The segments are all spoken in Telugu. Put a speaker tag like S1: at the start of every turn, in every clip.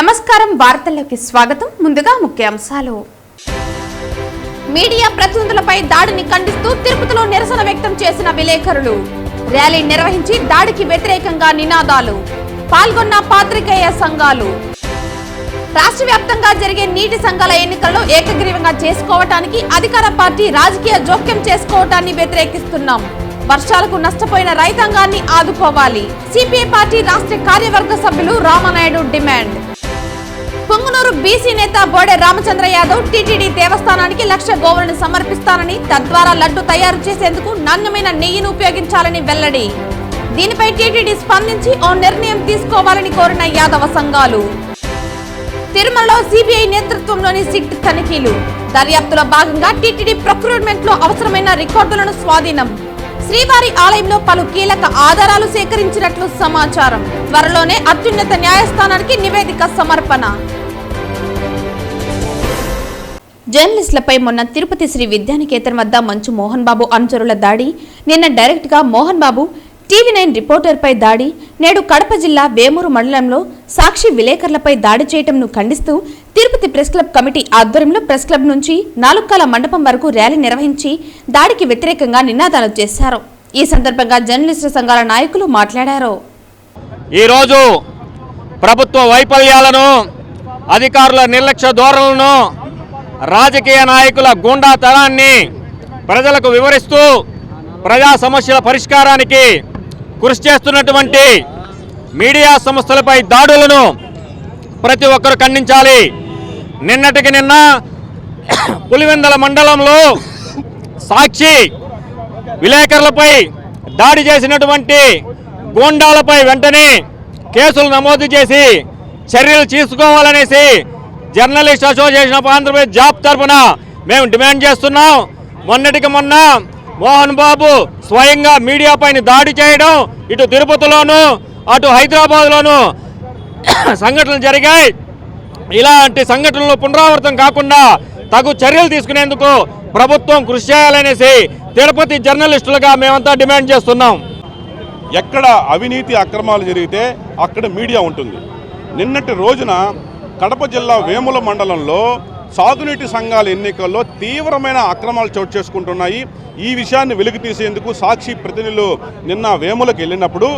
S1: నమస్కారం వార్తల్లోకి స్వాగతం. ముందుగా ముఖ్యాంశాలు. మీడియా ప్రతినిధులపై దాడిని ఖండిస్తూ తిరుపతిలో నిరసన వ్యక్తం చేసిన విలేకరులు ర్యాలీ నిర్వహించి దాడికి వ్యతిరేకంగా నినాదాలు. పాల్గొన్న పాత్రికేయ సంఘాలు. రాష్ట్ర వ్యాప్తంగా జరిగే నీటి సంఘాల ఎన్నికల్లో ఏకగ్రీవంగా చేసుకోవటానికి అధికార పార్టీ రాజకీయ జోక్యం చేసుకోవటాన్ని వ్యతిరేకిస్తున్నాం. వర్షాలకు నష్టపోయిన రైతాంగాన్ని ఆదుకోవాలి. సిపిఐ పార్టీ రాష్ట్ర కార్యవర్గ సభ్యులు రామనాయుడు డిమాండ్. పొంగునూరు బీసీ నేత బోడే రామచంద్ర యాదవ్ టీటీడీ దేవస్థానానికి 1,00,000 గోవులను సమర్పిస్తానని, తద్వారా లడ్డు తయారు చేసేందుకు నాణ్యమైన నెయ్యిని ఉపయోగించాలని వెల్లడి. దీనిపై టీటీడీ స్పందించి ఓ నిర్ణయం తీసుకోవాలని కోరిన యాదవ సంఘాలు. తిరుమలలో సిబిఐ నేతృత్వంలోని సిట్ తనిఖీలు. దర్యాప్తులో భాగంగా టీటీడీ ప్రొక్యూర్మెంట్ లో అవసరమైన రికార్డులను స్వాధీనం. శ్రీవారి ఆలయంలో పలు కీలక ఆధారాలు సేకరించినట్లు సమాచారం. త్వరలోనే అత్యున్నత న్యాయస్థానానికి నివేదిక సమర్పణ. జర్నలిస్టులపై మొన్న తిరుపతి శ్రీ విద్యానికేతన్ వద్ద మంచు మోహన్ బాబు అనుచరుల దాడి, నిన్న డైరెక్ట్ గా మోహన్ బాబు టీవీ9 రిపోర్టర్పై దాడి, నేడు కడప జిల్లా వేమూరు మండలంలో సాక్షి విలేకరులపై దాడి చేయటంను ఖండిస్తూ తిరుపతి ప్రెస్ క్లబ్ కమిటీ ఆధ్వర్యంలో ప్రెస్ క్లబ్ నుంచి నాలుక్కాల మండపం వరకు ర్యాలీ నిర్వహించి దాడికి వ్యతిరేకంగా నినాదాలు చేశారు. ఈ సందర్భంగా జర్నలిస్టు సంఘాల నాయకులు మాట్లాడారు.
S2: ఈరోజు ప్రభుత్వ వైఫల్యాలను, అధికారుల నిర్లక్ష్య ధోరణులను, రాజకీయ నాయకుల గూండాతనాన్ని ప్రజలకు వివరిస్తూ ప్రజా సమస్యల పరిష్కారానికి కృషి చేస్తున్నటువంటి మీడియా సంస్థలపై దాడులను ప్రతి ఒక్కరు ఖండించాలి. నిన్నటికి నిన్న పులివెందల మండలంలో సాక్షి విలేకరులపై దాడి చేసినటువంటి గూండాలపై వెంటనే కేసులు నమోదు చేసి చర్యలు తీసుకోవాలనేసి journalist association of Andhra Pradesh job తరఫున మేము డిమాండ్ చేస్తున్నాం. మొన్నటికి మొన్న మోహన్ బాబు స్వయంగా మీడియా పైన దాడి చేయడం, ఇటు తిరుపతిలోను అటు హైదరాబాద్లోను సంఘటనలు జరిగాయి. ఇలాంటి సంఘటనలు పునరావృతం కాకుండా తగు చర్యలు తీసుకునేందుకు ప్రభుత్వం కృషి చేయాలనేసి తిరుపతి జర్నలిస్టులుగా మేమంతా డిమాండ్ చేస్తున్నాం.
S3: ఎక్కడ అవినీతి అక్రమాలు జరిగితే అక్కడ మీడియా ఉంటుంది. నిన్నటి రోజున కడప జిల్లా వేముల మండలంలో సాగునీటి సంఘాల ఎన్నికల్లో తీవ్రమైన అక్రమాలు చోటు చేసుకుంటున్నాయి. ఈ విషయాన్ని వెలుగు తీసేందుకు సాక్షి ప్రతినిధులు నిన్న వేములకు వెళ్ళినప్పుడు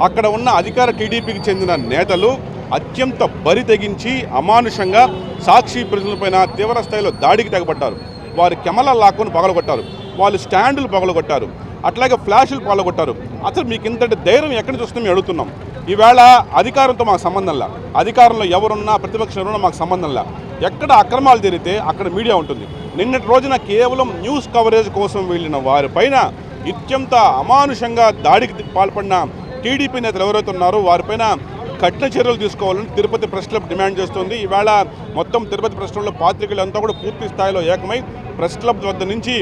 S3: అక్కడ ఉన్న అధికార టీడీపీకి చెందిన నేతలు అత్యంత బరి తెగించి అమానుషంగా సాక్షి ప్రతినిధులపైన తీవ్ర స్థాయిలో దాడికి తెగబడ్డారు. వారి కెమెరాలు లాక్కొని పగలగొట్టారు, వాళ్ళు స్టాండులు పగలగొట్టారు, అట్లాగే ఫ్లాషులు పగలగొట్టారు. అసలు మీకు ఇంతటి ధైర్యం ఎక్కడి నుంచి వస్తుందో మేము అడుగుతున్నాం. ఈవేళ అధికారంతో మాకు సంబంధంలా, అధికారంలో ఎవరున్నా ప్రతిపక్షం ఎవరున్నా మాకు సంబంధంలా. ఎక్కడ అక్రమాలు జరిగితే అక్కడ మీడియా ఉంటుంది. నిన్నటి రోజున కేవలం న్యూస్ కవరేజ్ కోసం వెళ్ళిన వారిపైన అత్యంత అమానుషంగా దాడికి పాల్పడిన టీడీపీ నేతలు ఎవరైతే ఉన్నారో వారిపైన కఠిన చర్యలు తీసుకోవాలని తిరుపతి ప్రెస్ క్లబ్ డిమాండ్ చేస్తుంది. ఈవేళ మొత్తం తిరుపతి ప్రెస్ క్లబ్లో పాత్రికేయులంతా కూడా పూర్తి స్థాయిలో ఏకమై ప్రెస్ క్లబ్ వద్ద నుంచి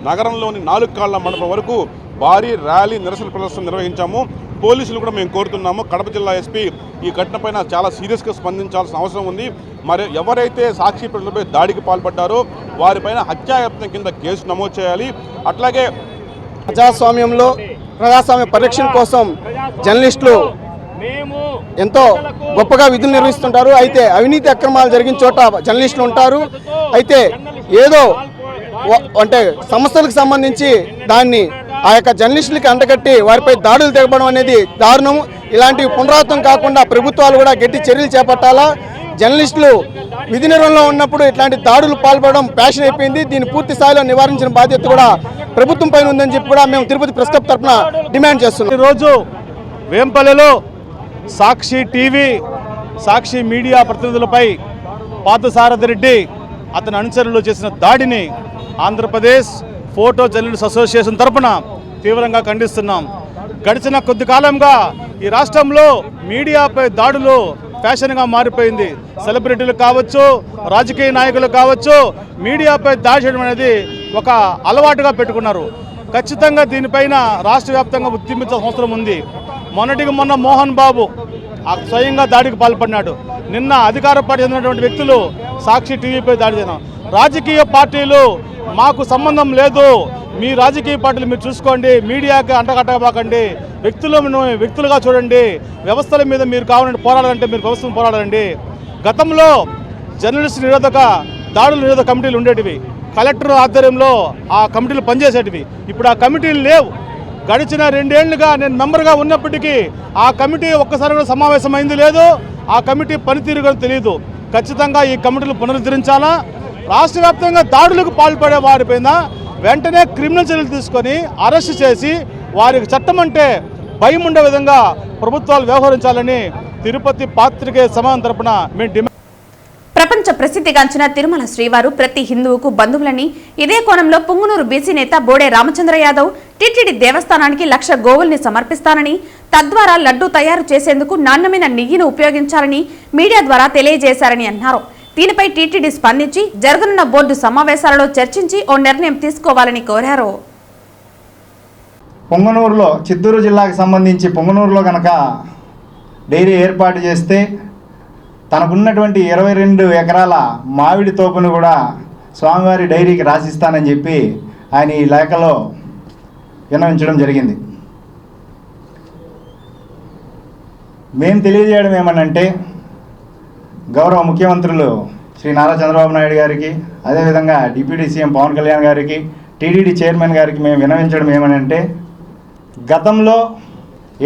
S3: నగరంలోని నాలుక్కాళ్ల మండపం వరకు భారీ ర్యాలీ నిరసన ప్రదర్శన నిర్వహించాము. పోలీసులు కూడా మేము కోరుతున్నాము, కడప జిల్లా ఎస్పీ ఈ ఘటనపైన చాలా సీరియస్గా స్పందించాల్సిన అవసరం ఉంది. మరి ఎవరైతే సాక్షి ప్రజలపై దాడికి పాల్పడ్డారో వారిపైన హత్యాయత్నం కింద కేసు నమోదు చేయాలి. అట్లాగే
S4: ప్రజాస్వామ్య పరిరక్షణ కోసం జర్నలిస్టులు ఎంతో గొప్పగా విధులు నిర్వహిస్తుంటారు. అయితే అవినీతి అక్రమాలు జరిగిన చోట జర్నలిస్టులు ఉంటారు. అయితే ఏదో అంటే సంస్థలకు సంబంధించి దాన్ని ఆ యొక్క జర్నలిస్టులకి అంటగట్టి వారిపై దాడులు తెగబడడం అనేది దారుణం. ఇలాంటివి పునరావృతం కాకుండా ప్రభుత్వాలు కూడా గట్టి చర్యలు చేపట్టాలా. జర్నలిస్టులు విధి నిర్వహణలో ఉన్నప్పుడు ఇట్లాంటి దాడులు పాల్పడడం ఫ్యాషన్ అయిపోయింది. దీన్ని పూర్తి స్థాయిలో నివారించిన బాధ్యత కూడా ప్రభుత్వం పైన ఉందని చెప్పి కూడా మేము తిరుపతి ప్రెస్ క్లబ్ తరఫున డిమాండ్ చేస్తున్నాం.
S5: ఈరోజు వేంపల్లిలో సాక్షి టీవీ, సాక్షి మీడియా ప్రతినిధులపై పార్థసారథి రెడ్డి అతని అనుచరులు చేసిన దాడిని ఆంధ్రప్రదేశ్ ఫోటో జర్నలిస్ట్ అసోసియేషన్ తరఫున తీవ్రంగా ఖండిస్తున్నాం. గడిచిన కొద్ది కాలంగా ఈ రాష్ట్రంలో మీడియాపై దాడులు ఫ్యాషన్గా మారిపోయింది. సెలబ్రిటీలు కావచ్చు, రాజకీయ నాయకులు కావచ్చు, మీడియాపై దాడి చేయడం అనేది ఒక అలవాటుగా పెట్టుకున్నారు. ఖచ్చితంగా దీనిపైన రాష్ట్ర వ్యాప్తంగా ఉద్యమించాల్సిన అవసరం ఉంది. మొన్నటికి మొన్న మోహన్ బాబు స్వయంగా దాడికి పాల్పడినాడు. నిన్న అధికార పార్టీ చెందినటువంటి వ్యక్తులు సాక్షి టీవీపై దాడి చేయడం. రాజకీయ పార్టీలు మాకు సంబంధం లేదు, మీ రాజకీయ పార్టీలు మీరు చూసుకోండి, మీడియాకి అంటగట్టబాకండి, వ్యక్తులుగా చూడండి, వ్యవస్థల మీద మీరు కావాలంటే పోరాడాలంటే మీరు వ్యవస్థను పోరాడాలండి. గతంలో జర్నలిస్ట్ నిరోధక దాడుల నిరోధక కమిటీలు ఉండేటివి. కలెక్టర్ ఆధ్వర్యంలో ఆ కమిటీలు పనిచేసేటివి. ఇప్పుడు ఆ కమిటీలు లేవు. గడిచిన 2 ఏళ్లుగా నేను మెంబర్గా ఉన్నప్పటికీ ఆ కమిటీ ఒక్కసారి కూడా సమావేశమైంది లేదు. ఆ కమిటీ పనితీరు కూడా తెలియదు. ఖచ్చితంగా ఈ కమిటీలు పునరుద్ధరించాలా. రాష్ట్ర వ్యాప్తంగా దాడులకు పాల్పడే వారిపైన వెంటనే క్రిమినల్ చర్యలు తీసుకొని అరెస్ట్ చేసి వారికి చట్టం అంటే భయం ఉండే విధంగా ప్రభుత్వాలు వ్యవహరించాలని తిరుపతి పాత్రికేయ సమాజం తరపున మేము డిమాండ్.
S1: ప్రపంచ ప్రసిద్ధిగాంచిన తిరుమల శ్రీవారు ప్రతి హిందువుకు బంధువులని ఇదే కోణంలో పుంగునూరు బీసీ నేత బోడే రామచంద్ర యాదవ్ టీటీడీ దేవస్థానానికి 1,00,000 గోవుల్ని సమర్పిస్తానని, తద్వారా లడ్డూ తయారు చేసేందుకు నాణ్యమైన నెయ్యిని ఉపయోగించాలని మీడియా ద్వారా తెలియజేశారని అన్నారు. దీనిపై టీటీడీ స్పందించి జరగనున్న బోర్డు సమావేశాలలో చర్చించి ఓ నిర్ణయం తీసుకోవాలని కోరారు.
S6: పొంగనూరులో, చిత్తూరు జిల్లాకు సంబంధించి పొంగనూరులో కనుక డైరీ ఏర్పాటు చేస్తే తనకున్నటువంటి 22 ఎకరాల మామిడి తోపును కూడా స్వామివారి డైరీకి రాసిస్తానని చెప్పి ఆయన ఈ లేఖలో విన్నవించడం జరిగింది. మేము తెలియజేయడం ఏమనంటే, గౌరవ ముఖ్యమంత్రులు శ్రీ నారా చంద్రబాబు నాయుడు గారికి, అదేవిధంగా డిప్యూటీ సీఎం పవన్ కళ్యాణ్ గారికి, టీటీడీ చైర్మన్ గారికి మేము విన్నవించడం ఏమనంటే, గతంలో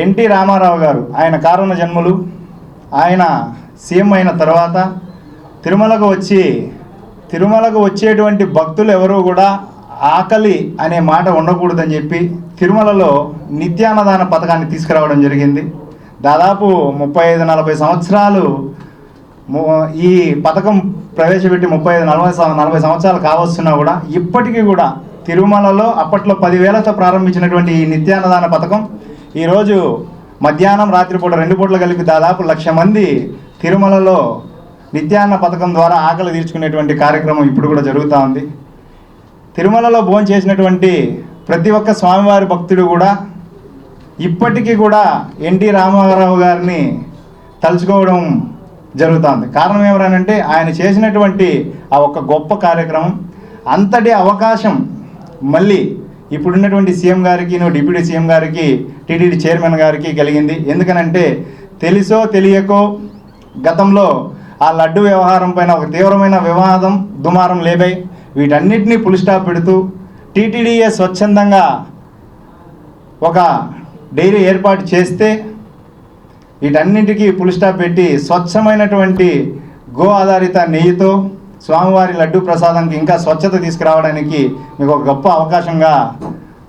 S6: ఎన్టీ రామారావు గారు ఆయన కారణ జన్ములు, ఆయన సీఎం అయిన తర్వాత తిరుమలకు వచ్చేటువంటి భక్తులు ఎవరూ కూడా ఆకలి అనే మాట ఉండకూడదని చెప్పి తిరుమలలో నిత్యాన్నదాన పథకాన్ని తీసుకురావడం జరిగింది. దాదాపు 35-40 సంవత్సరాలు ఈ పథకం ప్రవేశపెట్టి 35-40 సంవత్సరాలు కావస్తున్నా కూడా ఇప్పటికీ కూడా తిరుమలలో అప్పట్లో 10,000తో ప్రారంభించినటువంటి ఈ నిత్యాన్నదాన పథకం ఈరోజు మధ్యాహ్నం రాత్రిపూట 2 పూటలు కలిపి దాదాపు 1,00,000 మంది తిరుమలలో నిత్యాన్న పథకం ద్వారా ఆకలి తీర్చుకునేటువంటి కార్యక్రమం ఇప్పుడు కూడా జరుగుతూ ఉంది. తిరుమలలో భోజనం చేసినటువంటి ప్రతి ఒక్క స్వామివారి భక్తుడు కూడా ఇప్పటికీ కూడా ఎన్టీ రామారావు గారిని తలుచుకోవడం జరుగుతుంది. కారణం ఏమనంటే, ఆయన చేసినటువంటి ఆ ఒక్క గొప్ప కార్యక్రమం, అంతటి అవకాశం మళ్ళీ ఇప్పుడున్నటువంటి సీఎం గారికి, డిప్యూటీ సీఎం గారికి, టీటీడీ చైర్మన్ గారికి కలిగింది. ఎందుకనంటే, తెలుసో తెలియకో గతంలో ఆ లడ్డు వ్యవహారం పైన ఒక తీవ్రమైన వివాదం, దుమారం లేబాయి. వీటన్నిటినీ ఫుల్ స్టాప్ పెడుతూ టీటీడీఏ స్వచ్ఛందంగా ఒక డైరీ ఏర్పాటు చేస్తే వీటన్నిటికీ ఫుల్ స్టాప్ పెట్టి స్వచ్ఛమైనటువంటి గో ఆధారిత నెయ్యితో స్వామివారి లడ్డు ప్రసాదానికి ఇంకా స్వచ్ఛత తీసుకురావడానికి మీకు ఒక గొప్ప అవకాశంగా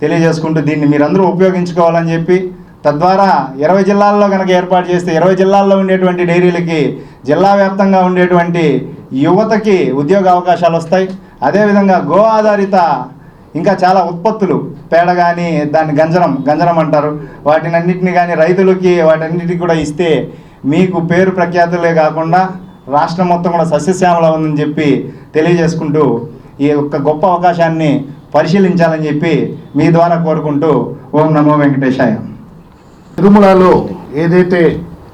S6: తెలియజేసుకుంటూ దీన్ని మీరందరూ ఉపయోగించుకోవాలని చెప్పి, తద్వారా 20 జిల్లాల్లో కనుక ఏర్పాటు చేస్తే 20 జిల్లాల్లో ఉండేటువంటి డైరీలకి జిల్లా వ్యాప్తంగా ఉండేటువంటి యువతకి ఉద్యోగ అవకాశాలు వస్తాయి. అదేవిధంగా గో ఆధారిత ఇంకా చాలా ఉత్పత్తులు, పేడ కానీ, దాన్ని గంజరం అంటారు, వాటినన్నింటినీ కానీ రైతులకి వాటన్నిటికి కూడా ఇస్తే మీకు పేరు ప్రఖ్యాతులే కాకుండా రాష్ట్రం మొత్తం కూడా సస్యశ్యామల ఉందని చెప్పి తెలియజేసుకుంటూ ఈ యొక్క గొప్ప అవకాశాన్ని పరిశీలించాలని చెప్పి మీ ద్వారా కోరుకుంటూ ఓం నమో వెంకటేశాయ.
S7: తిరుమలలో ఏదైతే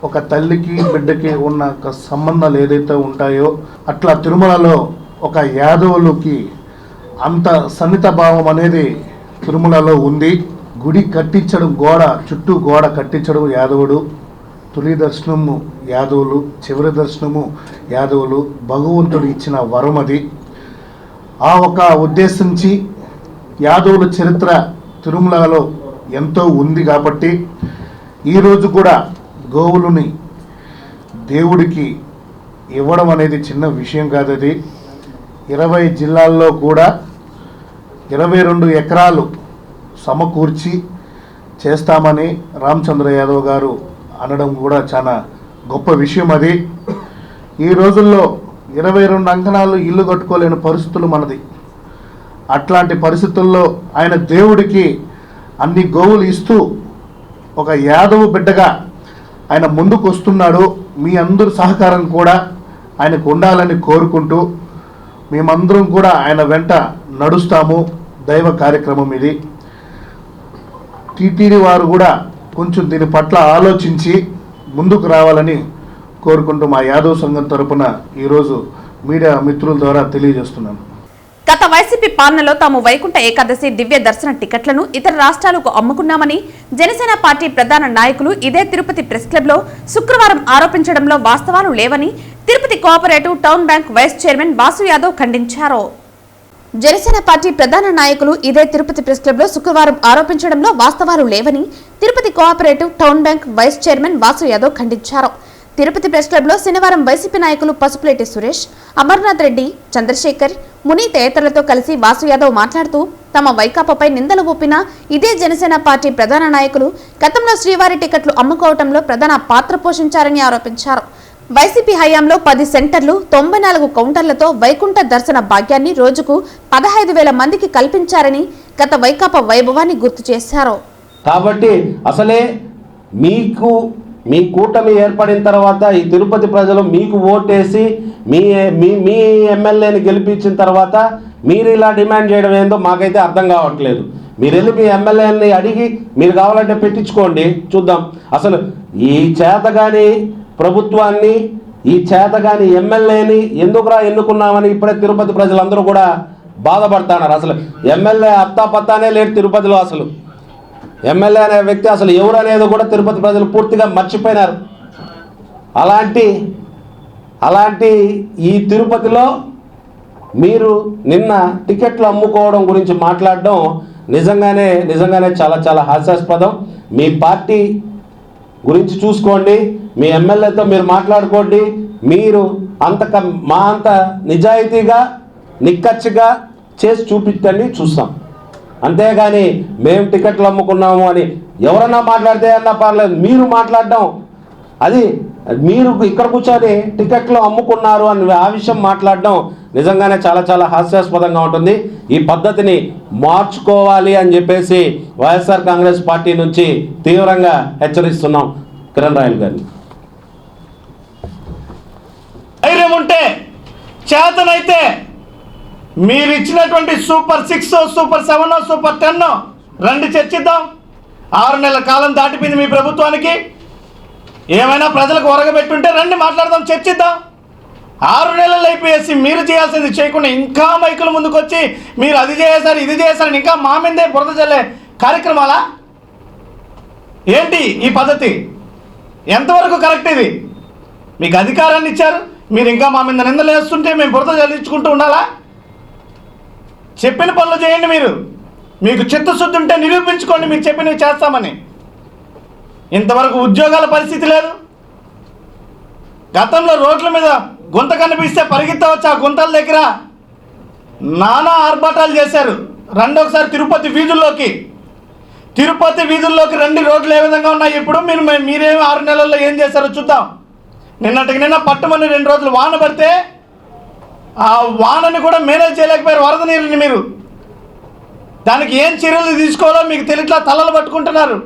S7: ఒక తల్లికి బిడ్డకి ఉన్న ఒక సంబంధాలు ఏదైతే ఉంటాయో, అట్లా తిరుమలలో ఒక యాదవులకి అంత సన్నిహిత భావం అనేది తిరుమలలో ఉంది. గుడి కట్టించడం, చుట్టూ గోడ కట్టించడం యాదవుడు, తొలి దర్శనము యాదవులు, చివరి దర్శనము యాదవులు. భగవంతుడు ఇచ్చిన వరం అది. ఆ ఒక ఉద్దేశించి యాదవుల చరిత్ర తిరుమలలో ఎంతో ఉంది కాబట్టి ఈరోజు కూడా గోవులని దేవుడికి ఇవ్వడం అనేది చిన్న విషయం కాదు. అది 20 జిల్లాల్లో కూడా 22 ఎకరాలు సమకూర్చి చేస్తామని రామచంద్ర యాదవ్ గారు అనడం కూడా చాలా గొప్ప విషయం. అది ఈ రోజుల్లో 22 అంకణాలు ఇల్లు కట్టుకోలేని పరిస్థితులు మనది. అట్లాంటి పరిస్థితుల్లో ఆయన దేవుడికి అన్ని గోవులు ఇస్తూ ఒక యాదవ బిడ్డగా ఆయన ముందుకు వస్తున్నాడు. మీ అందరి సహకారం కూడా ఆయనకు ఉండాలని కోరుకుంటూ మేమందరం కూడా ఆయన వెంట నడుస్తాము. దైవ కార్యక్రమం ఇది. టీటీడీ వారు కూడా కొంచెం దీని పట్ల ఆలోచించి ముందుకు రావాలని కోరుకుంటూ మా యాదవ్ సంఘం తరపున ఈరోజు మీడియా మిత్రుల ద్వారా తెలియజేస్తున్నాను.
S1: గత వైసీపీ పాలనలో తాము వైకుంఠ ఏకాదశి దివ్య దర్శన టికెట్లను ఇతర రాష్ట్రాలకు అమ్ముకున్నామని జనసేన పార్టీ ప్రధాన నాయకులు ఇదే తిరుపతి ప్రెస్ క్లబ్ లో శుక్రవారం ఆరోపించడంలో వాస్తవాలు లేవని Tirupati cooperative town bank vice chairman Vasu Yadav ఖండించారు. జనసేన పార్టీ ప్రధాన నాయకులు ఇదే తిరుపతి ప్రెస్ క్లబ్ లో శుక్రవారం ఆరోపించడంలో వాస్తవాలు లేవని Tirupati cooperative town bank vice chairman Vasu Yadav ఖండించారు. తిరుపతి ప్రెస్ క్లబ్ లో శనివారం వైసీపీ నాయకులు పసుపులేటి సురేష్, అమర్నాథ్ రెడ్డి, చంద్రశేఖర్, ముని తదితరులతో కలిసి వాసు యాదవ్ మాట్లాడుతూ తమ వైకాపాపై నిందలు ఊపిన ఇదే జనసేన పార్టీ ప్రధాన నాయకులు గతంలో శ్రీవారి టికెట్లు అమ్ముకోవడంలో ప్రధాన పాత్ర పోషించారని ఆరోపించారు. వైసీపీ హయాంలో 10 సెంటర్లు 94 కౌంటర్లతో వైకుంఠ దర్శన భాగ్యాన్ని రోజుకు 15,000 మందికి కల్పించారని గత వైకాపా వైభవాన్ని గుర్తు చేశారు.
S8: కాబట్టి అసలే మీ కూటమి ఏర్పడిన తర్వాత ఈ తిరుపతి ప్రజలు మీకు ఓటేసి మీ ఎమ్మెల్యేని గెలిపించిన తర్వాత మీరు ఇలా డిమాండ్ చేయడం ఏందో మాకైతే అర్థం కావట్లేదు. మీరు వెళ్ళి మీ ఎమ్మెల్యేని అడిగి మీరు కావాలంటే పెట్టించుకోండి, చూద్దాం. అసలు ఈ చేతగాని ప్రభుత్వాన్ని, ఈ చేతగాని ఎమ్మెల్యేని ఎందుకురా ఎన్నుకున్నామని ఇప్పుడే తిరుపతి ప్రజలందరూ కూడా బాధపడుతున్నారు. అసలు ఎమ్మెల్యే అత్తాపత్తానే లేడు తిరుపతిలో. అసలు ఎమ్మెల్యే అనే వ్యక్తి అసలు ఎవరు అనేది కూడా తిరుపతి ప్రజలు పూర్తిగా మర్చిపోయినారు. అలాంటి ఈ తిరుపతిలో మీరు నిన్న టికెట్లు అమ్ముకోవడం గురించి మాట్లాడడం నిజంగానే చాలా చాలా హాస్యాస్పదం. మీ పార్టీ గురించి చూసుకోండి, మీ ఎమ్మెల్యేతో మీరు మాట్లాడుకోండి. మీరు మా అంత నిజాయితీగా నిక్కచ్చిగా చేసి చూపించండి, చూస్తాం. అంతేగాని మేము టికెట్లు అమ్ముకున్నాము అని ఎవరన్నా మాట్లాడితే అన్నా పర్లేదు, మీరు మాట్లాడడం అది మీరు ఇక్కడ కూర్చొని టికెట్లు అమ్ముకున్నారు అని ఆ విషయం మాట్లాడడం నిజంగానే చాలా చాలా హాస్యాస్పదంగా ఉంటుంది. ఈ పద్ధతిని మార్చుకోవాలి అని చెప్పేసి వైఎస్ఆర్ కాంగ్రెస్ పార్టీ నుంచి తీవ్రంగా హెచ్చరిస్తున్నాం కిరణ్ రాయల్ గారిని.
S5: ధైర్యం ఉంటే, చేతనైతే మీరు ఇచ్చినటువంటి సూపర్ 6, సూపర్ 7, సూపర్ 10 రండి చర్చిద్దాం. 6 నెలల కాలం దాటిపోయింది మీ ప్రభుత్వానికి. ఏమైనా ప్రజలకు ఒరగబెట్టుంటే రండి మాట్లాడదాం, చర్చిద్దాం. 6 నెలలు అయిపోయేసి మీరు చేయాల్సింది చేయకుండా ఇంకా మైకుల ముందుకు వచ్చి మీరు అది చేశారు ఇది చేశారని ఇంకా మా మీదే బురద చల్లే కార్యక్రమాలా ఏంటి? ఈ పద్ధతి ఎంతవరకు కరెక్ట్? ఇది మీకు అధికారాన్ని ఇచ్చారు, మీరు ఇంకా మా మీద నిందలు వేస్తుంటే మేము బురద చల్లించుకుంటూ ఉండాలా? చెప్పిన పనులు చేయండి. మీకు చిత్తశుద్ధి ఉంటే నిరూపించుకోండి మీరు చెప్పినవి చేస్తామని. ఇంతవరకు ఉద్యోగాల పరిస్థితి లేదు. గతంలో రోడ్ల మీద గుంత కనిపిస్తే పరిగెత్తవచ్చు, ఆ గుంతల దగ్గర నానా ఆర్భాటాలు చేశారు. రండి ఒకసారి తిరుపతి వీధుల్లోకి రండి, రోడ్లు ఏ విధంగా ఉన్నాయి ఇప్పుడు. మీరేమి 6 నెలల్లో ఏం చేశారో చూద్దాం. నిన్న పట్టుమని 2 రోజులు వాన పడితే ఆ వానని కూడా మేనేజ్ చేయలేకపోయారు, వరద నీరుని. మీరు దానికి ఏం చర్యలు తీసుకోవాలో మీకు తెలియట్లా తలలు పట్టుకుంటున్నారు.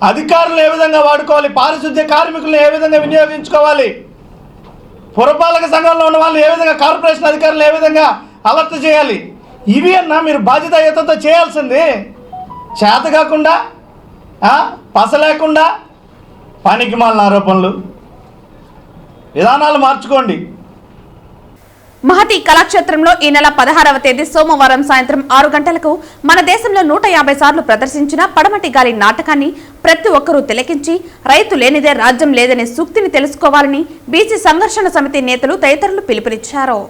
S5: అధికారులు ఏ విధంగా వాడుకోవాలి, పారిశుద్ధ్య కార్మికులను ఏ విధంగా వినియోగించుకోవాలి, పురపాలక సంఘంలో ఉన్న వాళ్ళు ఏ విధంగా, కార్పొరేషన్ అధికారులు ఏ విధంగా అలర్ట్ చేయాలి, ఇవి అన్నా మీరు బాధ్యతాయుతంతో చేయాల్సింది. చేత కాకుండా పస లేకుండా పనికి మాలిన ఆరోపణలు, విధానాలు మార్చుకోండి.
S1: మహతి కళాక్షేత్రంలో ఈ నెల 16వ తేదీ సోమవారం సాయంత్రం 6 గంటలకు మన దేశంలో 150 సార్లు ప్రదర్శించిన పడమటి గాలి నాటకాన్ని ప్రతి ఒక్కరూ తిలకించి రైతు లేనిదే రాజ్యం లేదనే సూక్తిని తెలుసుకోవాలని బీసీ సంఘర్షణ సమితి నేతలు తదితరులు పిలుపునిచ్చారు.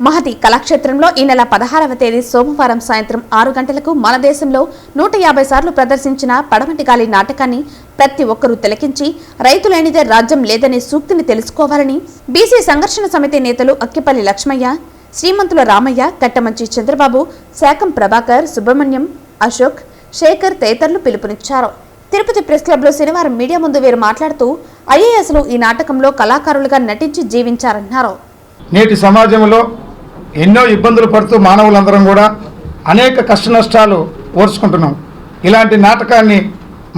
S1: మహతి కళాక్షేత్రంలో ఈ నెల 16వ తేదీ సోమవారం సాయంత్రం 6 గంటలకు మన దేశంలో 150 సార్లు ప్రదర్శించిన పడమటి గాలి నాటకాన్ని ప్రతి ఒక్కరూ తిలకించి రైతు లేనిదే రాజ్యం లేదనే సూక్తిని తెలుసుకోవాలని బీసీ సంఘర్షణ సమితి నేతలు అక్కిపల్లి లక్ష్మయ్య, శ్రీమంతుల రామయ్య, కట్టమంచి చంద్రబాబు, శాకం ప్రభాకర్, సుబ్రహ్మణ్యం, అశోక్, శేఖర్ తదితరులు పిలుపునిచ్చారు. తిరుపతి ప్రెస్ క్లబ్ లో శనివారం మీడియా ముందు వీరు మాట్లాడుతూ ఐఏఎస్లు ఈ నాటకంలో కళాకారులుగా నటించి జీవించారన్నారు.
S7: నేటి సమాజంలో ఎన్నో ఇబ్బందులు పడుతూ మానవులందరం కూడా అనేక కష్ట నష్టాలు ఓర్చుకుంటున్నాం. ఇలాంటి నాటకాన్ని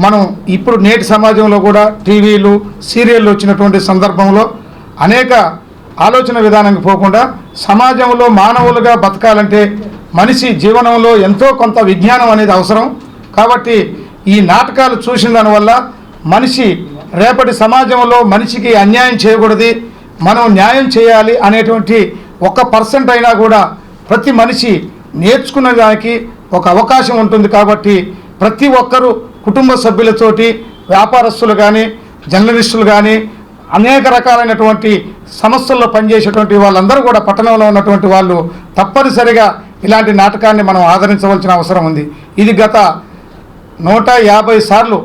S7: మనం ఇప్పుడు నేటి సమాజంలో కూడా టీవీలు, సీరియళ్ళు వచ్చినటువంటి సందర్భంలో అనేక ఆలోచన విధానానికి పోకుండా సమాజంలో మానవులుగా బతకాలంటే మనిషి జీవనంలో ఎంతో కొంత విజ్ఞానం అనేది అవసరం. కాబట్టి ఈ నాటకాలు చూసిన దానివల్ల మనిషి రేపటి సమాజంలో మనిషికి అన్యాయం చేయకూడదు, మనం న్యాయం చేయాలి అనేటువంటి 1% అయినా కూడా ప్రతి మనిషి నేర్చుకునే దానికి ఒక అవకాశం ఉంటుంది. కాబట్టి ప్రతి ఒక్కరూ కుటుంబ సభ్యులతోటి, వ్యాపారస్తులు కానీ, జర్నలిస్టులు కానీ, అనేక రకాలైనటువంటి సంస్థల్లో పనిచేసేటువంటి వాళ్ళందరూ కూడా, పట్టణంలో ఉన్నటువంటి వాళ్ళు తప్పనిసరిగా ఇలాంటి నాటకాన్ని మనం ఆదరించవలసిన అవసరం ఉంది. ఇది గత 150 సార్లు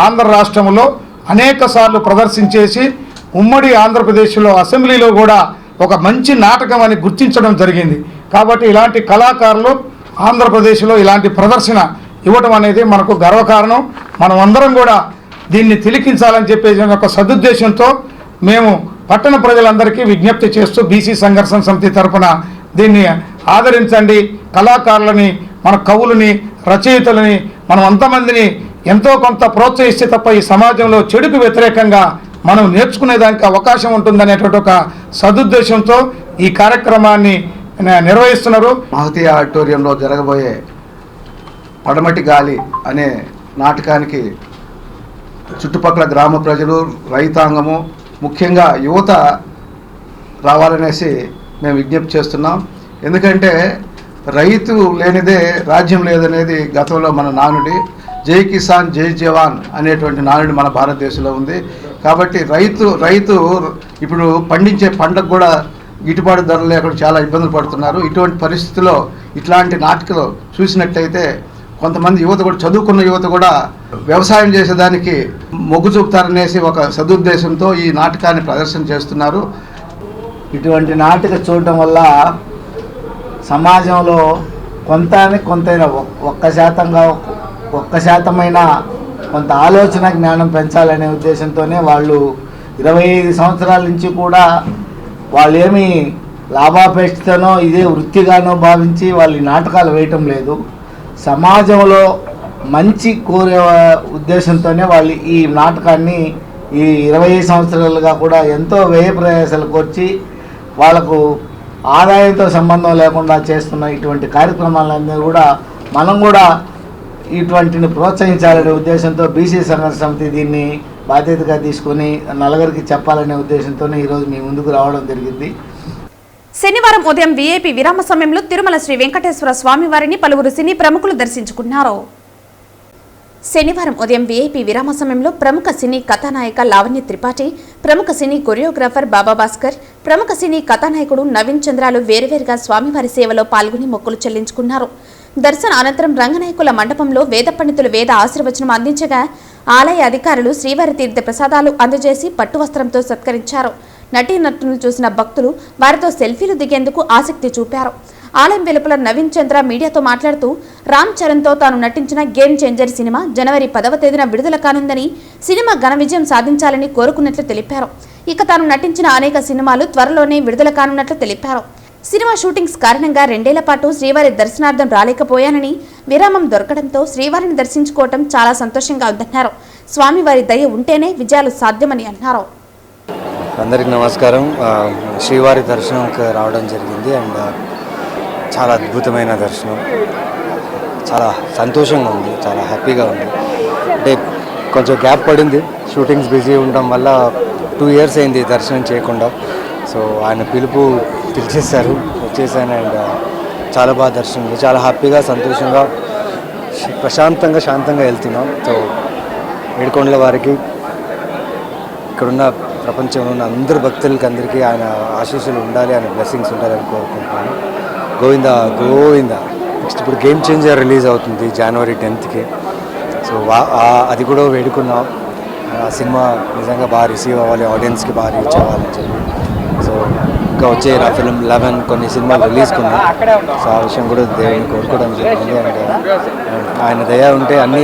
S7: ఆంధ్ర రాష్ట్రంలో అనేక సార్లు ప్రదర్శించేసి ఉమ్మడి ఆంధ్రప్రదేశ్లో అసెంబ్లీలో కూడా ఒక మంచి నాటకం అని గుర్తించడం జరిగింది. కాబట్టి ఇలాంటి కళాకారులు ఆంధ్రప్రదేశ్లో ఇలాంటి ప్రదర్శన ఇవ్వడం అనేది మనకు గర్వకారణం. మనం అందరం కూడా దీన్ని తిలకించాలని చెప్పేసి ఒక సదుద్దేశంతో మేము పట్టణ ప్రజలందరికీ విజ్ఞప్తి చేస్తూ బీసీ సంఘర్షణ సమితి తరఫున దీన్ని ఆదరించండి. కళాకారులని, మన కవులని, రచయితలని, మనం అంతమందిని ఎంతో కొంత ప్రోత్సహిస్తే తప్ప ఈ సమాజంలో చెడుకు వ్యతిరేకంగా మనం నేర్చుకునేదానికి అవకాశం ఉంటుందనేటువంటి ఒక సదుద్దేశంతో ఈ కార్యక్రమాన్ని నిర్వహిస్తున్నారు.
S4: మహతీ ఆడిటోరియంలో జరగబోయే పడమటి గాలి అనే నాటకానికి చుట్టుపక్కల గ్రామ ప్రజలు, రైతాంగము, ముఖ్యంగా యువత రావాలనేసి మేము విజ్ఞప్తి చేస్తున్నాం. ఎందుకంటే రైతు లేనిదే రాజ్యం లేదనేది గతంలో మన నానుడి. జై కిసాన్ జై జవాన్ అనేటువంటి నానుడి మన భారతదేశంలో ఉంది. కాబట్టి రైతు ఇప్పుడు పండించే పంటకు కూడా గిట్టుబాటు ధరలు లేకుండా చాలా ఇబ్బందులు పడుతున్నారు. ఇటువంటి పరిస్థితుల్లో ఇట్లాంటి నాటకాలు చూసినట్టయితే కొంతమంది యువత కూడా, చదువుకున్న యువత కూడా వ్యవసాయం చేసేదానికి మొగ్గు చూపుతారనేసి ఒక సదుద్దేశంతో ఈ నాటకాన్ని ప్రదర్శన చేస్తున్నారు.
S9: ఇటువంటి నాటక చూడటం వల్ల సమాజంలో కొంతైనా 1% కొంత ఆలోచన జ్ఞానం పెంచాలనే ఉద్దేశంతోనే వాళ్ళు 25 సంవత్సరాల నుంచి కూడా వాళ్ళు ఏమి లాభాపేక్షతనో ఇదే వృత్తిగానో భావించి వాళ్ళు ఈ నాటకాలు వేయటం లేదు. సమాజంలో మంచి కోరే ఉద్దేశంతోనే వాళ్ళు ఈ నాటకాన్ని ఈ 25 సంవత్సరాలుగా కూడా ఎంతో వ్యయ ప్రయాసాలు కోర్చి వాళ్ళకు ఆదాయంతో సంబంధం లేకుండా చేస్తున్న ఇటువంటి కార్యక్రమాలన్నీ కూడా మనం కూడా ఇటువంటిని ప్రోత్సహించాలనే ఉద్దేశంతో బీసీ సంఘర్షణ సమితి దీన్ని బాధ్యతగా తీసుకొని నలుగురికి చెప్పాలనే ఉద్దేశంతోనే ఈరోజు మీ ముందుకు రావడం జరిగింది.
S1: శనివారం ఉదయం వీఐపీ విరామ సమయంలో తిరుమల శ్రీ వెంకటేశ్వర స్వామి వారిని పలువురు సినీ ప్రముఖులు దర్శించుకున్నారు. శనివారం ఉదయం వీఐపీ విరామ సమయంలో ప్రముఖ సినీ కథానాయిక లావణ్య త్రిపాఠి, ప్రముఖ సినీ కొరియోగ్రాఫర్ బాబా భాస్కర్, ప్రముఖ సినీ కథానాయకుడు నవీన్ చంద్రాలు వేరువేరుగా స్వామివారి సేవలో పాల్గొని మొక్కులు చెల్లించుకున్నారు. దర్శన అనంతరం రంగనాయకుల మండపంలో వేద పండితులు వేద ఆశీర్వచనం అందించగా ఆలయ అధికారులు శ్రీవారి తీర్థ ప్రసాదాలు అందజేసి పట్టు వస్త్రంతో సత్కరించారు. నటీనటులను చూసిన భక్తులు వారితో సెల్ఫీలు దిగేందుకు ఆసక్తి చూపారు. ఆలయం వెలుపల నవీన్ చంద్ర మీడియాతో మాట్లాడుతూ రామ్ చరణ్తో తాను నటించిన గేమ్ చేంజర్ సినిమా జనవరి 10వ తేదీన విడుదల కానుందని, సినిమా ఘన విజయం సాధించాలని కోరుకున్నట్లు తెలిపారు. ఇక తాను నటించిన అనేక సినిమాలు త్వరలోనే విడుదల కానున్నట్లు తెలిపారు. సినిమా షూటింగ్స్ కారణంగా 2 ఏళ్ల పాటు శ్రీవారి దర్శనార్థం రాలేకపోయానని, విరామం దొరకడంతో శ్రీవారిని దర్శించుకోవటం చాలా సంతోషంగా ఉందన్నారు. స్వామివారి దయ ఉంటేనే విజయాలు సాధ్యమని అన్నారు.
S10: అందరికి నమస్కారం. శ్రీవారి దర్శనంకి రావడం జరిగింది అండ్ చాలా అద్భుతమైన దర్శనం. చాలా సంతోషంగా ఉంది, చాలా హ్యాపీగా ఉంది. అంటే కొంచెం గ్యాప్ పడింది, షూటింగ్స్ బిజీ ఉండడం వల్ల 2 years అయింది దర్శనం చేయకుండా. సో ఆయన పిలిచేశారు, వచ్చేసాను అండ్ చాలా బాగా దర్శనం, చాలా హ్యాపీగా, సంతోషంగా, ప్రశాంతంగా, శాంతంగా వెళ్తున్నాం. సో ఏడుకొండల వారికి, ఇక్కడున్న ప్రపంచంలో ఉన్న అందరు భక్తులకి అందరికీ ఆయన ఆశీస్సులు ఉండాలి, ఆయన బ్లెస్సింగ్స్ ఉండాలని కోరుకుంటున్నాను. గోవింద గోవింద. నెక్స్ట్ ఇప్పుడు గేమ్ చేంజర్ రిలీజ్ అవుతుంది January 10th. సో అది కూడా వేడుకున్నాం. ఆ సినిమా నిజంగా బాగా రిసీవ్ అవ్వాలి, ఆడియన్స్కి బాగా రీచ్ అవ్వాలని చెప్పి. సో ఇంకా వచ్చే నా ఫిల్మ్ 11 కొన్ని సినిమాలు రిలీజ్ కొన్నాం. సో ఆ విషయం కూడా దేవుని కోరుకోవడం జరిగింది. అండ్ ఆయన దయ ఉంటే అన్నీ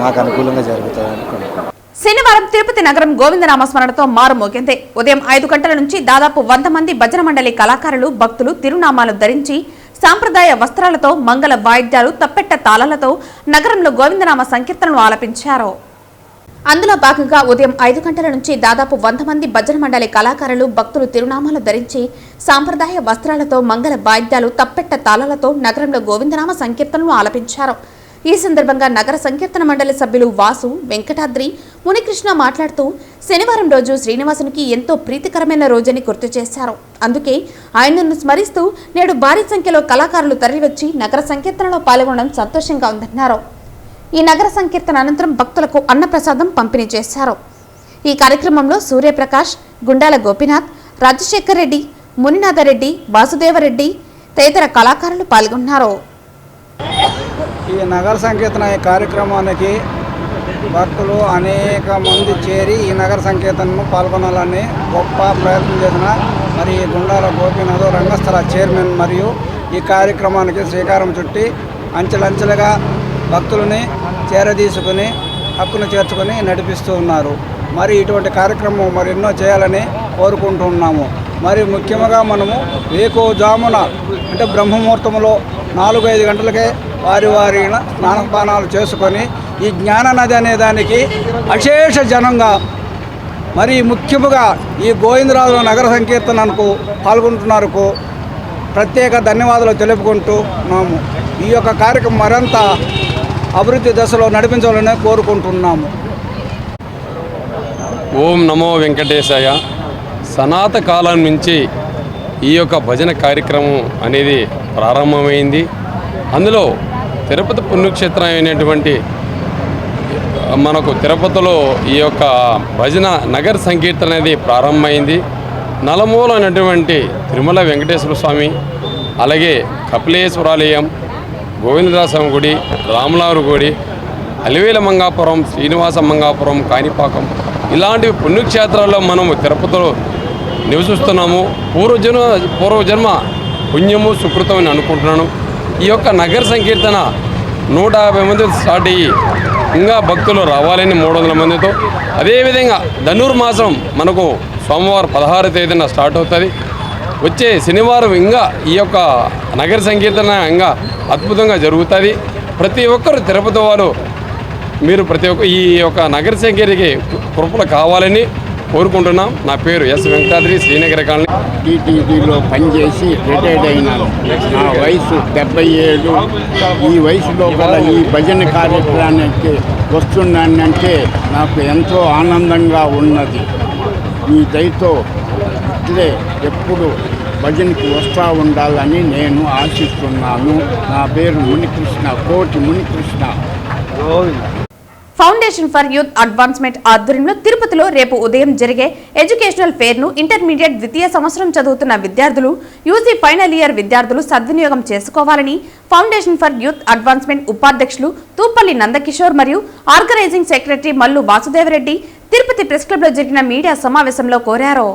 S10: నాకు అనుకూలంగా జరుగుతాయి అనుకుంటున్నాను.
S1: శనివారం తిరుపతి నగరం గోవిందనామస్మరణతో మారుమోగింది. ఉదయం 5 గంటల నుంచి దాదాపు 100 మంది భజన మండలి కళాకారులు, భక్తులు తిరునామాలు ధరించి సాంప్రదాయ వస్త్రాలతో, మంగళ వాయిద్యాలు, తప్పెట్ట తాళాలతో నగరంలో గోవిందనామ సంకీర్తనలు ఆలపించారు. అందులో భాగంగా ఉదయం 5 గంటల నుంచి దాదాపు 100 మంది భజన మండలి కళాకారులు, భక్తులు తిరునామాలు ధరించి సాంప్రదాయ వస్త్రాలతో, మంగళ వాయిద్యాలు, తప్పెట్ట తాళాలతో నగరంలో గోవిందనామ సంకీర్తనలు ఆలపించారు. ఈ సందర్భంగా నగర సంకీర్తన మండలి సభ్యులు వాసు, వెంకటాద్రి, మునికృష్ణ మాట్లాడుతూ శనివారం రోజు శ్రీనివాసునికి ఎంతో ప్రీతికరమైన రోజని గుర్తు చేశారు. అందుకే ఆయనను స్మరిస్తూ నేడు భారీ సంఖ్యలో కళాకారులు తరలివచ్చి నగర సంకీర్తనలో పాల్గొనడం సంతోషంగా ఉందన్నారు. ఈ నగర సంకీర్తన అనంతరం భక్తులకు అన్నప్రసాదం పంపిణీ చేశారు. ఈ కార్యక్రమంలో సూర్యప్రకాష్, గుండాల గోపీనాథ్, రాజశేఖర్ రెడ్డి, మునినాథరెడ్డి, వాసుదేవరెడ్డి తదితర కళాకారులు పాల్గొన్నారు.
S11: ఈ నగర సంకీర్తన కార్యక్రమానికి భక్తులు అనేక మంది చేరి ఈ నగర సంకీర్తనను పాల్గొనాలని గొప్ప ప్రయత్నం చేసిన మరి గుండాల గోపీనాథ్ రంగస్థల చైర్మన్ మరియు ఈ కార్యక్రమానికి శ్రీకారం చుట్టి అంచెలంచెలుగా భక్తులని చేరదీసుకుని హక్కును చేర్చుకొని నడిపిస్తూ ఉన్నారు. మరి ఇటువంటి కార్యక్రమం మరి ఎన్నో చేయాలని కోరుకుంటున్నాము. మరి ముఖ్యంగా మనము వేకువజామున అంటే బ్రహ్మముహూర్తంలో 4-5 గంటలకే వారి స్నానపానాలు చేసుకొని ఈ జ్ఞాననది అనే దానికి అశేష జనంగా మరి ముఖ్యముగా ఈ గోవిందరాజుల నగర సంకీర్తనకు పాల్గొంటున్నారుకు ప్రత్యేక ధన్యవాదాలు తెలుపుకుంటున్నాము. ఈ యొక్క కార్యక్రమం మరింత అభివృద్ధి దశలో నడిపించాలని కోరుకుంటున్నాము.
S12: ఓం నమో వెంకటేశాయ. సనాత కాలం నుంచి ఈ యొక్క భజన కార్యక్రమం అనేది ప్రారంభమైంది. అందులో తిరుపతి పుణ్యక్షేత్రం అయినటువంటి మనకు తిరుపతిలో ఈ యొక్క భజన నగర సంకీర్తన అనేది ప్రారంభమైంది. నలమూలైనటువంటి తిరుమల వెంకటేశ్వర స్వామి, అలాగే కపిలేశ్వరాలయం, గోవిందరాజస్వామి గుడి, రాములారు గుడి, అలివేల మంగాపురం, శ్రీనివాస మంగాపురం, కాణిపాకం ఇలాంటి పుణ్యక్షేత్రాల్లో మనము తిరుపతిలో నివసిస్తున్నాము. పూర్వజన్మ పుణ్యము సుకృతం అని అనుకుంటున్నాను. ఈ యొక్క నగర సంకీర్తన 150 మందితో స్టార్ట్ అయ్యి ఇంకా భక్తులు రావాలని 300 మందితో, అదేవిధంగా ధనుర్ మాసం మనకు సోమవారం 16వ తేదీన స్టార్ట్ అవుతుంది. వచ్చే శనివారం ఇంకా ఈ యొక్క నగర సంకీర్తన ఇంకా అద్భుతంగా జరుగుతుంది. ప్రతి ఒక్కరు తిరుపతి వారు మీరు ప్రతి ఒక్క ఈ యొక్క నగర సంకీర్తనకి కృపలు కావాలని కోరుకుంటున్నాం. నా పేరు ఎస్ వెంకటాద్రి, శ్రీనగర కాలనీ.
S13: టీటీడీలో పనిచేసి రిటైర్డ్ అయినాను. నా వయసు 77. ఈ వయసులో కూడా ఈ భజన కార్యక్రమానికి వస్తున్నానంటే నాకు ఎంతో ఆనందంగా ఉన్నది. మీ దయతో ఇట్లే ఎప్పుడు భజనకి వస్తూ ఉండాలని నేను ఆశిస్తున్నాను. నా పేరు మునికృష్ణ, కోటి Munikrishna.
S1: Foundation for youth advancement ఆధ్వర్యంలో తిరుపతిలో రేపు ఉదయం జరిగే ఎడ్యుకేషనల్ ఫెయిర్ ను ఇంటర్మీడియట్ ద్వితీయ సంవత్సరం చదువుతున్న విద్యార్థులు, యూజీ ఫైనల్ ఇయర్ విద్యార్థులు సద్వినియోగం చేసుకోవాలని ఫౌండేషన్ ఫర్ యూత్ అడ్వాన్స్మెంట్ ఉపాధ్యక్షులు తూపల్లి నందకిషోర్ మరియు organizing secretary Mallu Vasudevareddy Tirupati press club లో జరిగిన మీడియా సమావేశంలో కోరారు.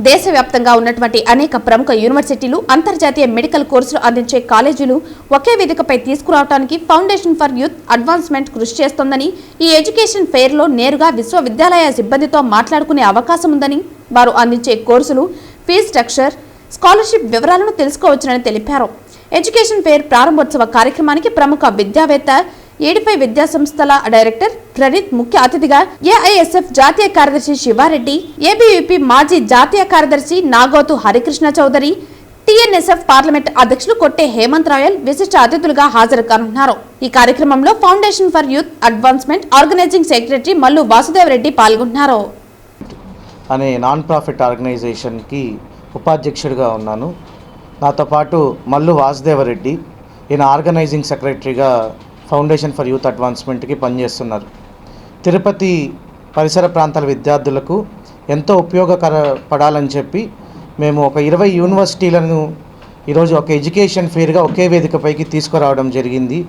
S1: దేశవ్యాప్తంగా ఉన్నటువంటి అనేక ప్రముఖ యూనివర్సిటీలు, అంతర్జాతీయ మెడికల్ కోర్సులు అందించే కాలేజీలు ఒకే వేదికపై తీసుకురావడానికి ఫౌండేషన్ ఫర్ యూత్ అడ్వాన్స్మెంట్ కృషి చేస్తోందని, ఈ ఎడ్యుకేషన్ ఫెయిర్ లో నేరుగా విశ్వవిద్యాలయ సిబ్బందితో మాట్లాడుకునే అవకాశం ఉందని, వారు అందించే కోర్సులు, ఫీజు స్ట్రక్చర్, స్కాలర్షిప్ వివరాలను తెలుసుకోవచ్చునని తెలిపారు. ఎడ్యుకేషన్ ఫెయిర్ ప్రారంభోత్సవ కార్యక్రమానికి ప్రముఖ విద్యావేత్త, 85 విద్యా సంస్థల డైరెక్టర్ ప్రణీత్ ముఖ్య అతిథిగా, ఏఐఎస్ఎఫ్ జాతీయ కార్యదర్శి శివారెడ్డి, ఏబీవీపీ మాజీ జాతీయ కార్యదర్శి నాగోతు హరికృష్ణ చౌదరి, టీఎన్ఎస్ఎఫ్ పార్లమెంట్ అధ్యక్షులు కొట్టే హేమంత్ రాయల్ విశిష్ట అతిథులుగా హాజరు కానున్నారు. ఈ కార్యక్రమంలో foundation for youth advancement organizing secretary Mallu Vasudevareddy పాల్గొన్నారు.
S14: అనే నాన్ ప్రాఫిట్ ఆర్గనైజేషన్కి ఉపాధ్యక్షుడిగా ఉన్నాను. నాతో పాటు మల్లు వాసుదేవరెడ్డి, ఈయన ఆర్గనైజింగ్ సెక్రటరీగా ఫౌండేషన్ ఫర్ యూత్ అడ్వాన్స్మెంట్కి పనిచేస్తున్నారు. తిరుపతి పరిసర ప్రాంతాల విద్యార్థులకు ఎంతో ఉపయోగపడాలని చెప్పి మేము ఒక 20 యూనివర్సిటీలను ఈరోజు ఒక ఎడ్యుకేషన్ ఫెయిర్గా ఒకే వేదికపైకి తీసుకురావడం జరిగింది.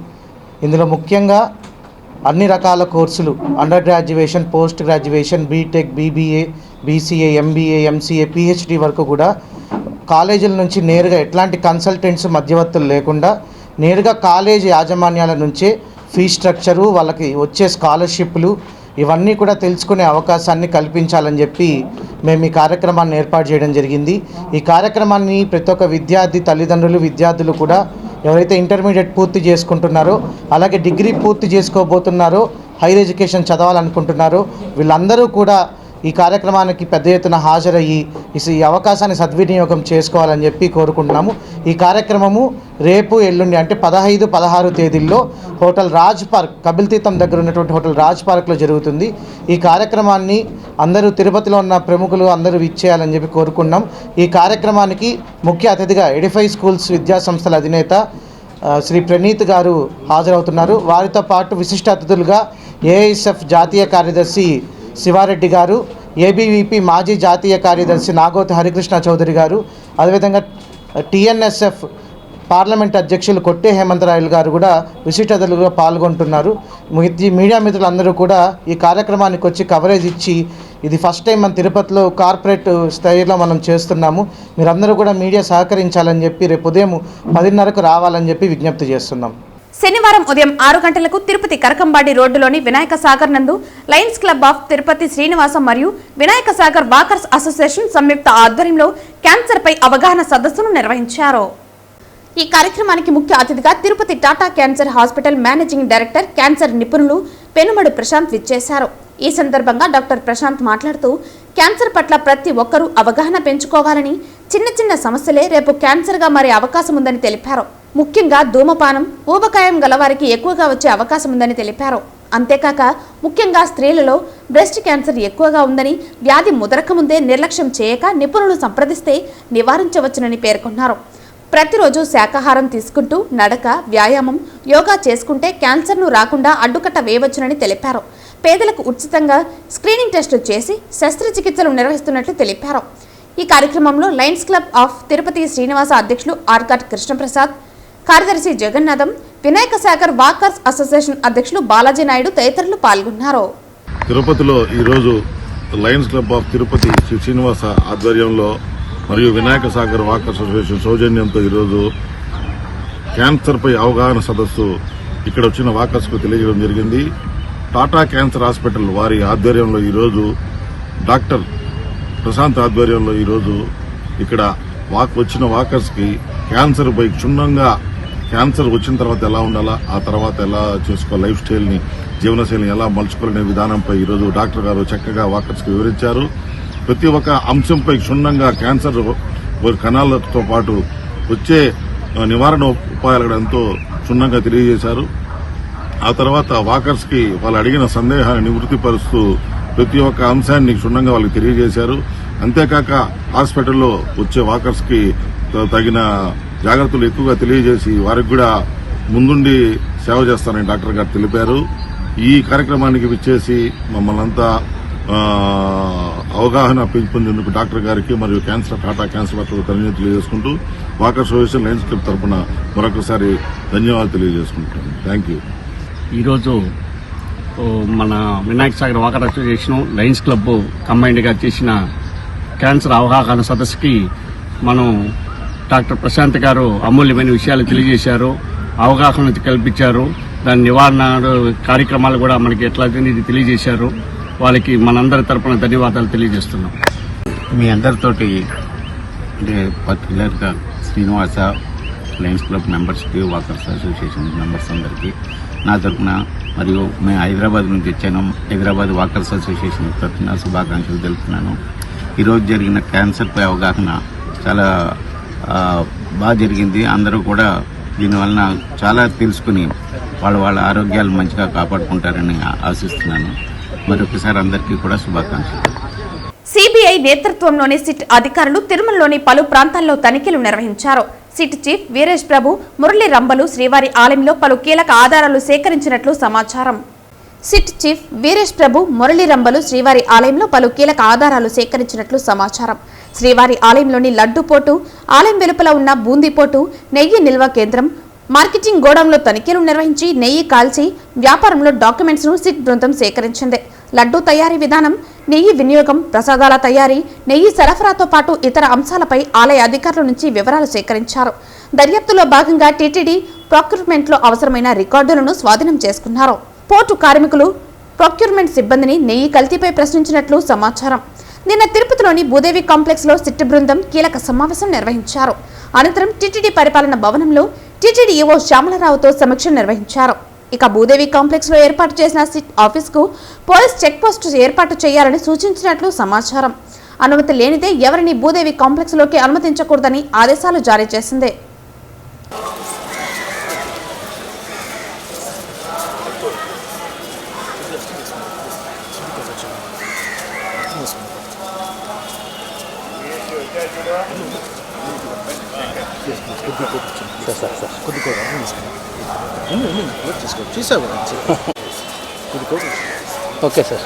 S14: ఇందులో ముఖ్యంగా అన్ని రకాల కోర్సులు, under graduation, post graduation, BTech, BBA, BCA, MBA, MCA, PhD వరకు కూడా కాలేజీల నుంచి నేరుగా ఎట్లాంటి కన్సల్టెంట్స్, మధ్యవర్తులు లేకుండా నేరుగా కాలేజీ యాజమాన్యాల నుంచే ఫీ స్ట్రక్చరు, వాళ్ళకి వచ్చే స్కాలర్షిప్లు ఇవన్నీ కూడా తెలుసుకునే అవకాశాన్ని కల్పించాలని చెప్పి మేము ఈ కార్యక్రమాన్ని ఏర్పాటు చేయడం జరిగింది. ఈ కార్యక్రమాన్ని ప్రతి ఒక్క విద్యార్థి తల్లిదండ్రులు, విద్యార్థులు కూడా ఎవరైతే ఇంటర్మీడియట్ పూర్తి చేసుకుంటున్నారో, అలాగే డిగ్రీ పూర్తి చేసుకోబోతున్నారో, హైయర్ ఎడ్యుకేషన్ చదవాలనుకుంటున్నారో వీళ్ళందరూ కూడా ఈ కార్యక్రమానికి పెద్ద ఎత్తున హాజరయ్యి ఈ అవకాశాన్ని సద్వినియోగం చేసుకోవాలని చెప్పి కోరుకుంటున్నాము. ఈ కార్యక్రమము రేపు ఎల్లుండి అంటే 15, 16 తేదీల్లో హోటల్ రాజ్ పార్క్, కపిల్ తీర్థం దగ్గర ఉన్నటువంటి హోటల్ రాజ్ పార్క్లో జరుగుతుంది. ఈ కార్యక్రమాన్ని అందరూ తిరుపతిలో ఉన్న ప్రముఖులు అందరూ ఇచ్చేయాలని చెప్పి కోరుకున్నాం. ఈ కార్యక్రమానికి ముఖ్య అతిథిగా ఎడిఫై స్కూల్స్ విద్యాసంస్థల అధినేత శ్రీ ప్రణీత్ గారు హాజరవుతున్నారు. వారితో పాటు విశిష్ట అతిథులుగా ఏఐఎస్ఎఫ్ జాతీయ కార్యదర్శి శివారెడ్డి గారు, ఏబీవీపీ మాజీ జాతీయ కార్యదర్శి నాగోతి హరికృష్ణ చౌదరి గారు, అదేవిధంగా టీఎన్ఎస్ఎఫ్ పార్లమెంట్ అధ్యక్షులు కొట్టే హేమంతరాయలు గారు కూడా విశిష్ట అతిథులుగా పాల్గొంటున్నారు. మీడియా మిత్రులందరూ కూడా ఈ కార్యక్రమానికి వచ్చి కవరేజ్ ఇచ్చి, ఇది ఫస్ట్ టైం మన తిరుపతిలో కార్పొరేట్ స్థాయిలో మనం చేస్తున్నాము, మీరందరూ కూడా మీడియా సహకరించాలని చెప్పి రేపు ఉదయం 10:30కు రావాలని చెప్పి విజ్ఞప్తి చేస్తున్నాం.
S1: శనివారం ఉదయం 6 గంటలకు తిరుపతి కరకంబాడి రోడ్డులోని వినాయక సాగర్ నందు Lions club of Tirupati Srinivasam మరియు వినాయక సాగర్ వాకర్స్ అసోసియేషన్ సంయుక్త ఆధ్వర్యంలో క్యాన్సర్ పై అవగాహన సదస్సును నిర్వహించారు. ఈ కార్యక్రమానికి ముఖ్య అతిథిగా Tirupati Tata cancer hospital managing director, cancer నిపుణులు పెనుమడు ప్రశాంత్ విచ్చేశారు. ఈ సందర్భంగా డాక్టర్ ప్రశాంత్ మాట్లాడుతూ క్యాన్సర్ పట్ల ప్రతి ఒక్కరూ అవగాహన పెంచుకోవాలని, చిన్న చిన్న సమస్యలే రేపు క్యాన్సర్గా మారే అవకాశం ఉందని తెలిపారు. ముఖ్యంగా ధూమపానం, ఊబకాయం గలవారికి ఎక్కువగా వచ్చే అవకాశం ఉందని తెలిపారు. అంతేకాక ముఖ్యంగా స్త్రీలలో బ్రెస్ట్ క్యాన్సర్ ఎక్కువగా ఉందని, వ్యాధి ముదరక ముందే నిర్లక్ష్యం చేయక నిపుణులు సంప్రదిస్తే నివారించవచ్చునని పేర్కొన్నారు. ప్రతిరోజు శాకాహారం తీసుకుంటూ నడక, వ్యాయామం, యోగా చేసుకుంటే క్యాన్సర్ను రాకుండా అడ్డుకట్ట వేయవచ్చునని తెలిపారు. పేదలకు ఉచితంగా స్క్రీనింగ్ టెస్టులు చేసి శస్త్రచికిత్సలు నిర్వహిస్తున్నట్లు తెలిపారు. ఈ కార్యక్రమంలో lions club of Tirupati Srinivasa అధ్యక్షులు ఆర్కాట్ కృష్ణప్రసాద్, కార్యదర్శి జగన్నాథం, వినాయక సాగర్ వాకర్స్ అసోసియేషన్ అధ్యక్షులు బాలాజీ నాయుడు తదితరులు పాల్గొన్నారు.
S3: తిరుపతిలో ఈరోజు lions club of Tirupati Sri Srinivasa ఆధ్వర్యంలో మరియు వినాయక సాగర్ వాకర్స్ అసోసియేషన్ సౌజన్యంతో ఈరోజు క్యాన్సర్పై అవగాహన సదస్సు ఇక్కడ వచ్చిన వాకర్స్కు తెలియజేయడం జరిగింది. టాటా క్యాన్సర్ హాస్పిటల్ వారి ఆధ్వర్యంలో ఈరోజు డాక్టర్ ప్రశాంత్ ఆధ్వర్యంలో ఈరోజు ఇక్కడ వచ్చిన వాకర్స్కి క్యాన్సర్పై క్షుణ్ణంగా, క్యాన్సర్ వచ్చిన తర్వాత ఎలా ఉండాలా, ఆ తర్వాత ఎలా చేసుకోవాలి, లైఫ్ స్టైల్ని, జీవనశైలిని ఎలా మలుచుకోవాలనే విధానంపై ఈరోజు డాక్టర్ గారు చక్కగా వాకర్స్కి వివరించారు. ప్రతి ఒక్క అంశంపై క్షుణ్ణంగా క్యాన్సర్ కణాలతో పాటు వచ్చే నివారణ ఉపాయాలు ఎంతో క్షుణ్ణంగా తెలియజేశారు. ఆ తర్వాత వాకర్స్కి వాళ్ళు అడిగిన సందేహాన్ని నివృత్తిపరుస్తూ ప్రతి ఒక్క అంశాన్ని క్షుణ్ణంగా వాళ్ళకి తెలియజేశారు. అంతేకాక హాస్పిటల్లో వచ్చే వాకర్స్కి తగిన జాగ్రత్తలు ఎక్కువగా తెలియజేసి వారికి కూడా ముందుండి సేవ చేస్తారని డాక్టర్ గారు తెలిపారు. ఈ కార్యక్రమానికి విచ్చేసి మమ్మల్ని అంతా అవగాహన పెంపొందేందుకు డాక్టర్ గారికి మరియు టాటా క్యాన్సర్ హాస్పిటల్ ధన్యవాదాలు తెలియజేసుకుంటూ వాకర్స్ అసోసియేషన్ లయన్స్ క్లబ్ తరఫున మరొకసారి ధన్యవాదాలు తెలియజేసుకుంటాను. Thank you.
S15: ఈరోజు మన Vinayaka Sagar walker association lions club కంబైన్డ్గా చేసిన క్యాన్సర్ అవగాహన సదస్సుకి మనం డాక్టర్ ప్రశాంత్ గారు అమూల్యమైన విషయాలు తెలియజేశారు, అవగాహన కల్పించారు. దాని నివారణ కార్యక్రమాలు కూడా మనకి ఎట్లా ఇది తెలియజేశారు. వాళ్ళకి మనందరి తరపున ధన్యవాదాలు తెలియజేస్తున్నాం.
S13: మీ అందరితోటి పర్టికులర్గా శ్రీనివాస లయన్స్ క్లబ్ మెంబర్స్కి, వాకర్స్ అసోసియేషన్ మెంబర్స్ అందరికీ నా తరఫున మరియు మేము హైదరాబాద్ నుంచి వచ్చాను, హైదరాబాద్ వాకర్స్ అసోసియేషన్ తరఫున శుభాకాంక్షలు తెలుపుతున్నాను. ఈరోజు జరిగిన క్యాన్సర్పై అవగాహన చాలా బాగా జరిగింది. అందరూ కూడా దీనివలన చాలా తెలుసుకుని వాళ్ళ ఆరోగ్యాలు మంచిగా కాపాడుకుంటారని ఆశిస్తున్నాను. మరొకసారి అందరికీ కూడా శుభాకాంక్షలు.
S1: సిబిఐ నేతృత్వంలోని సిట్ అధికారులు తిరుమలలోని పలు ప్రాంతాల్లో తనిఖీలు నిర్వహించారు. సిట్ చీఫ్ వీరేష్ ప్రభు, మురళీ రంబలు శ్రీవారి ఆలయంలో పలు కీలక ఆధారాలు సేకరించినట్లు సమాచారం. సిట్ చీఫ్ వీరేష్ ప్రభు, మురళీ రంబలు శ్రీవారి ఆలయంలో పలు కీలక ఆధారాలు సేకరించినట్లు సమాచారం. శ్రీవారి ఆలయంలోని లడ్డు పోటు, ఆలయం వెలుపల ఉన్న బూందీ పోటు, నెయ్యి నిల్వ కేంద్రం, మార్కెటింగ్ గోడౌన్లో తనిఖీలు నిర్వహించి నెయ్యి కాల్చి వ్యాపారంలో డాక్యుమెంట్స్ ను సిట్ బృందం సేకరించింది. లడ్డూ తయారీ విధానం, నెయ్యి వినియోగం, ప్రసాదాల తయారీ, నెయ్యి సరఫరాతో పాటు ఇతర అంశాలపై ఆలయ అధికారుల నుంచి వివరాలు సేకరించారు. దర్యాప్తులో భాగంగా టీటీడీ ప్రొక్యూర్మెంట్లో అవసరమైన రికార్డులను స్వాధీనం చేసుకున్నారు. పోర్టు కార్మికులు, ప్రొక్యూర్మెంట్ సిబ్బందిని నెయ్యి కల్తీపై ప్రశ్నించినట్లు సమాచారం. నిన్న తిరుపతిలోని భూదేవి కాంప్లెక్స్ లో సిట్ బృందం కీలక సమావేశం నిర్వహించారు. అనంతరం టీటీడీ పరిపాలన భవనంలో టీటీడీ ఈవో శ్యామలరావుతో సమీక్ష నిర్వహించారు. ఇక భూదేవి కాంప్లెక్స్ లో ఏర్పాటు చేసిన సిట్ ఆఫీస్ కు పోలీస్ చెక్ పోస్ట్ ఏర్పాటు చేయాలని సూచించినట్లు సమాచారం. అనుమతి లేనిదే ఎవరిని భూదేవి కాంప్లెక్స్ లోకి అనుమతించకూడదని ఆదేశాలు జారీ చేసింది.
S10: Okay sir.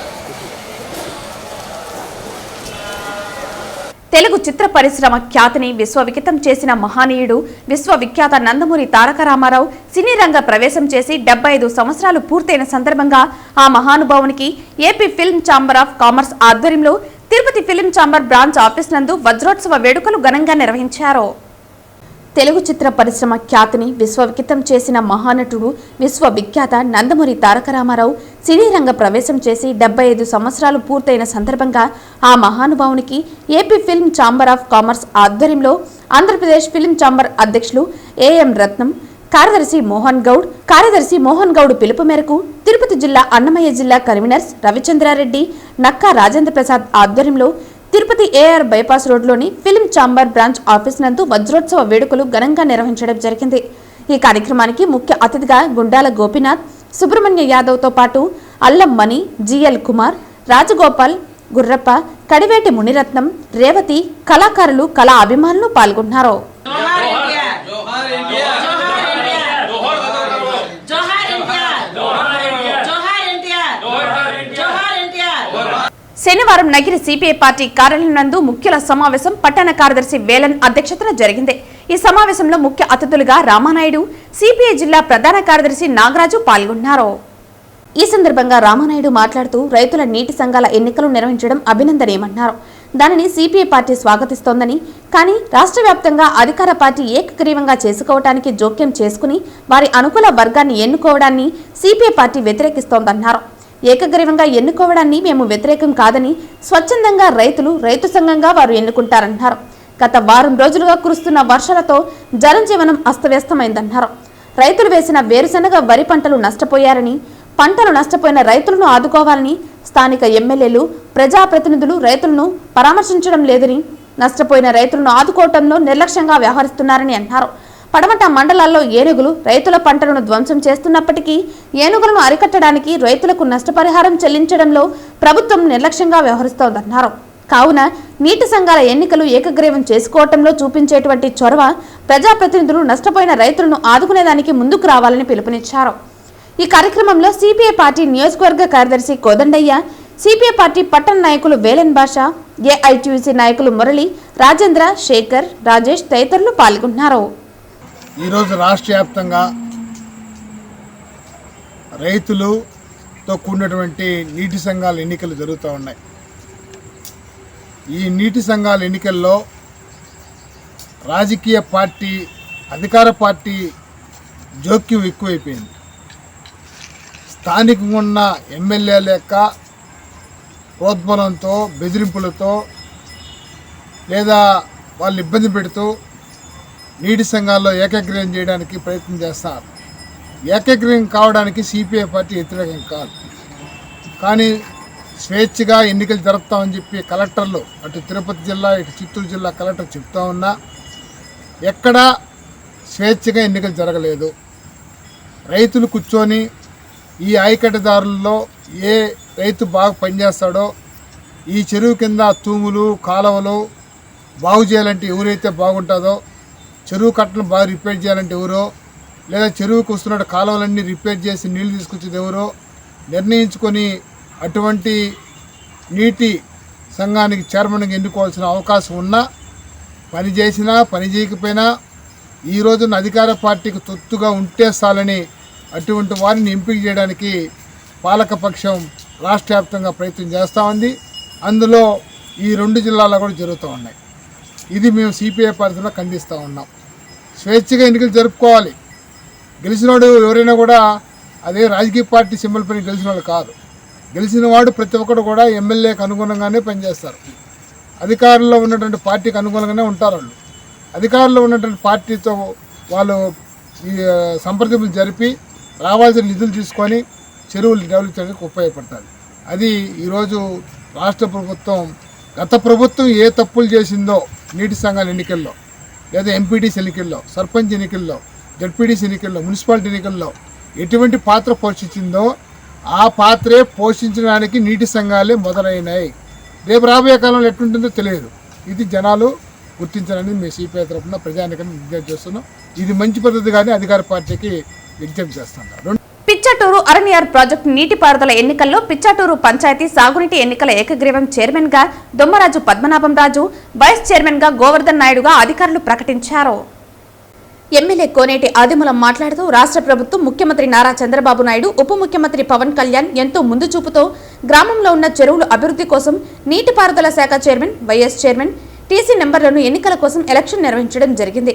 S1: తెలుగు చిత్ర పరిశ్రమ ఖ్యాతిని విశ్వవిఖ్యాతం చేసిన మహనీయుడు విశ్వవిఖ్యాత నందమూరి తారక రామారావు సినీ రంగ ప్రవేశం చేసి 75 సంవత్సరాలు పూర్తయిన సందర్భంగా ఆ మహానుభావునికి AP film chamber of commerce ఆధ్వర్యంలో Tirupati film chamber branch office నందు వజ్రోత్సవ వేడుకలు ఘనంగా నిర్వహించారు. తెలుగు చిత్ర పరిశ్రమ ఖ్యాతిని విశ్వవిఖ్యాతం చేసిన మహానటుడు విశ్వవిఖ్యాత నందమూరి తారక రామారావు సినీ రంగ ప్రవేశం చేసి 75 సంవత్సరాలు పూర్తయిన సందర్భంగా ఆ మహానుభావునికి AP film chamber of commerce ఆధ్వర్యంలో ఆంధ్రప్రదేశ్ ఫిల్మ్ ఛాంబర్ అధ్యక్షులు ఏఎం రత్నం, కార్యదర్శి మోహన్ గౌడ్ పిలుపు మేరకు తిరుపతి జిల్లా అన్నమయ్య జిల్లా కన్వీనర్స్ రవిచంద్రారెడ్డి, నక్కా రాజేంద్ర ప్రసాద్ ఆధ్వర్యంలో తిరుపతి ఏఆర్ బైపాస్ రోడ్లోని ఫిల్మ్ ఛాంబర్ బ్రాంచ్ ఆఫీస్ నందు వజ్రోత్సవ వేడుకలు ఘనంగా నిర్వహించడం జరిగింది. ఈ కార్యక్రమానికి ముఖ్య అతిథిగా గుండాల గోపీనాథ్, సుబ్రహ్మణ్య యాదవ్తో పాటు అల్లం మణి, జిఎల్ కుమార్, రాజగోపాల్, గుర్రప్ప, కడివేటి మునిరత్నం, రేవతి, కళాకారులు, కళా అభిమానులు పాల్గొన్నారు. శనివారం నగిరి సిపిఐ పార్టీ కార్యాలయం నందు ముఖ్యుల సమావేశం పట్టణ కార్యదర్శి వేలన్ అధ్యక్షతన జరిగింది. ఈ సమావేశంలో ముఖ్య అతిథులుగా రామానాయుడు, సిపిఐ జిల్లా ప్రధాన కార్యదర్శి నాగరాజు పాల్గొన్నారు. ఈ సందర్భంగా రామానాయుడు మాట్లాడుతూ రైతుల నీటి సంఘాల ఎన్నికలు నిర్వహించడం అభినందనీయమన్నారు. దానిని సిపిఐ పార్టీ స్వాగతిస్తోందని, కానీ రాష్ట్ర వ్యాప్తంగా అధికార పార్టీ ఏకగ్రీవంగా చేసుకోవడానికి జోక్యం చేసుకుని వారి అనుకూల వర్గాన్ని ఎన్నుకోవడాన్ని సిపిఐ పార్టీ వ్యతిరేకిస్తోందన్నారు. ఏకగ్రీవంగా ఎన్నుకోవడాన్ని మేము వ్యతిరేకం కాదని, స్వచ్ఛందంగా రైతు సంఘంగా వారు ఎన్నుకుంటారన్నారు. గత వారం రోజులుగా కురుస్తున్న వర్షాలతో జనజీవనం అస్తవ్యస్తమైందన్నారు. రైతులు వేసిన వేరుశనగ, వరి పంటలు నష్టపోయారని, పంటలు నష్టపోయిన రైతులను ఆదుకోవాలని స్థానిక ఎమ్మెల్యేలు, ప్రజాప్రతినిధులు రైతులను పరామర్శించడం లేదని, నష్టపోయిన రైతులను ఆదుకోవడంలో నిర్లక్ష్యంగా వ్యవహరిస్తున్నారని అన్నారు. పడమట మండలాల్లో ఏనుగులు రైతుల పంటలను ధ్వంసం చేస్తున్నప్పటికీ ఏనుగులను అరికట్టడానికి రైతులకు నష్టపరిహారం చెల్లించడంలో ప్రభుత్వం నిర్లక్ష్యంగా వ్యవహరిస్తోందన్నారు. కావున నీటి సంఘాల ఎన్నికలు ఏకగ్రీవం చేసుకోవటంలో చూపించేటువంటి చొరవ ప్రజాప్రతినిధులు నష్టపోయిన రైతులను ఆదుకునేదానికి ముందుకు రావాలని పిలుపునిచ్చారు. ఈ కార్యక్రమంలో సిపిఐ పార్టీ నియోజకవర్గ కార్యదర్శి కోదండయ్య, సిపిఐ పార్టీ పట్టణ నాయకులు వేలన్ భాష, ఏఐటీయూసీ నాయకులు మురళి, రాజేంద్ర, శేఖర్, రాజేష్ తదితరులు పాల్గొన్నారు.
S7: ఈరోజు రాష్ట్ర వ్యాప్తంగా రైతులతో కూడినటువంటి నీటి సంఘాల ఎన్నికలు జరుగుతూ ఉన్నాయి. ఈ నీటి సంఘాల ఎన్నికల్లో రాజకీయ పార్టీ, అధికార పార్టీ జోక్యం ఎక్కువైపోయింది. స్థానికంగా ఉన్న ఎమ్మెల్యేల యొక్క ప్రోద్బలంతో, బెదిరింపులతో లేదా వాళ్ళు ఇబ్బంది పెడుతూ నీటి సంఘాల్లో ఏకగ్రీవం చేయడానికి ప్రయత్నం చేస్తారు. ఏకగ్రీవం కావడానికి సిపిఐ పార్టీ వ్యతిరేకం కాదు, కానీ స్వేచ్ఛగా ఎన్నికలు జరుపుతామని చెప్పి కలెక్టర్లు, అటు తిరుపతి జిల్లా ఇటు చిత్తూరు జిల్లా కలెక్టర్ చెప్తా ఉన్నా ఎక్కడా స్వేచ్ఛగా ఎన్నికలు జరగలేదు. రైతులు కూర్చొని ఈ ఆయకట్టుదారుల్లో ఏ రైతు బాగా పనిచేస్తాడో, ఈ చెరువు కింద తూములు, కాలువలు బాగు చేయాలంటే ఎవరైతే బాగుంటుందో, చెరువు కట్టను బాగా రిపేర్ చేయాలంటే ఎవరో, లేదా చెరువుకు వస్తున్న కాలువలన్నీ రిపేర్ చేసి నీళ్లు తీసుకొచ్చేది ఎవరో నిర్ణయించుకొని అటువంటి నీటి సంఘానికి చైర్మన్గా ఎన్నుకోవాల్సిన అవకాశం ఉన్నా, పని చేసినా పని చేయకపోయినా ఈ రోజున అధికార పార్టీకి తొత్తుగా ఉంటే చాలని అటువంటి వారిని ఎంపిక చేయడానికి పాలకపక్షం రాష్ట్ర వ్యాప్తంగా ప్రయత్నం చేస్తూ ఉంది. అందులో ఈ 2 జిల్లాల్లో కూడా జరుగుతూ ఉన్నాయి. ఇది మేము సిపిఐ పార్టీలో ఖండిస్తూ ఉన్నాం. స్వేచ్ఛగా ఎన్నికలు జరుపుకోవాలి. గెలిచినవాడు ఎవరైనా కూడా అదే రాజకీయ పార్టీ సింబల్ పైన గెలిచిన వాళ్ళు కాదు. గెలిచిన వాడు ప్రతి ఒక్కరు కూడా ఎమ్మెల్యేకి అనుగుణంగానే పనిచేస్తారు. అధికారంలో ఉన్నటువంటి పార్టీకి అనుగుణంగానే ఉంటారు. వాళ్ళు అధికారంలో ఉన్నటువంటి పార్టీతో వాళ్ళు ఈ సంప్రదింపులు జరిపి రావాల్సిన నిధులు తీసుకొని చెరువులు డెవలప్ చేయడానికి ఉపయోగపడుతుంది. అది ఈరోజు రాష్ట్ర ప్రభుత్వం గత ప్రభుత్వం ఏ తప్పులు చేసిందో నీటి సంఘాల ఎన్నికల్లో లేదా ఎంపీటీసీ ఎన్నికల్లో, సర్పంచ్ ఎన్నికల్లో, జడ్పీటీసీ ఎన్నికల్లో, మున్సిపాలిటీ ఎన్నికల్లో ఎటువంటి పాత్ర పోషించిందో ఆ పాత్రే పోషించడానికి నీటి సంఘాలే మొదలైనాయి. రేపు రాబోయే కాలంలో ఎట్లుంటుందో తెలియదు. ఇది జనాలు గుర్తించాలని మేము సిపిఐ తరఫున ప్రజానికని విజ్ఞప్తి చేస్తున్నాం. ఇది మంచి పద్ధతి కానీ అధికార పార్టీకి విజ్ఞప్తి చేస్తున్నాం.
S1: పిచ్చాటూరు అరణ్యార్ ప్రాజెక్టు నీటిపారుదల ఎన్నికల్లో పిచ్చాటూరు పంచాయతీ సాగునీటి ఎన్నికల ఏకగ్రీవం చైర్మన్ గా దొమ్మరాజు పద్మనాభం రాజు, వైస్ చైర్మన్ గా గోవర్ధన్ నాయుడుగా అధికారులు ప్రకటించారు. ఎమ్మెల్యే కోనేటి ఆదిమూలం మాట్లాడుతూ రాష్ట్ర ప్రభుత్వం ముఖ్యమంత్రి నారా చంద్రబాబు నాయుడు, ఉప ముఖ్యమంత్రి పవన్ కళ్యాణ్ ఎంతో ముందు చూపుతో గ్రామంలో ఉన్న చెరువుల అభివృద్ధి కోసం నీటిపారుదల శాఖ చైర్మన్, వైఎస్ చైర్మన్, టీసీ నెంబర్లను ఎన్నికల కోసం ఎలక్షన్ నిర్వహించడం జరిగింది.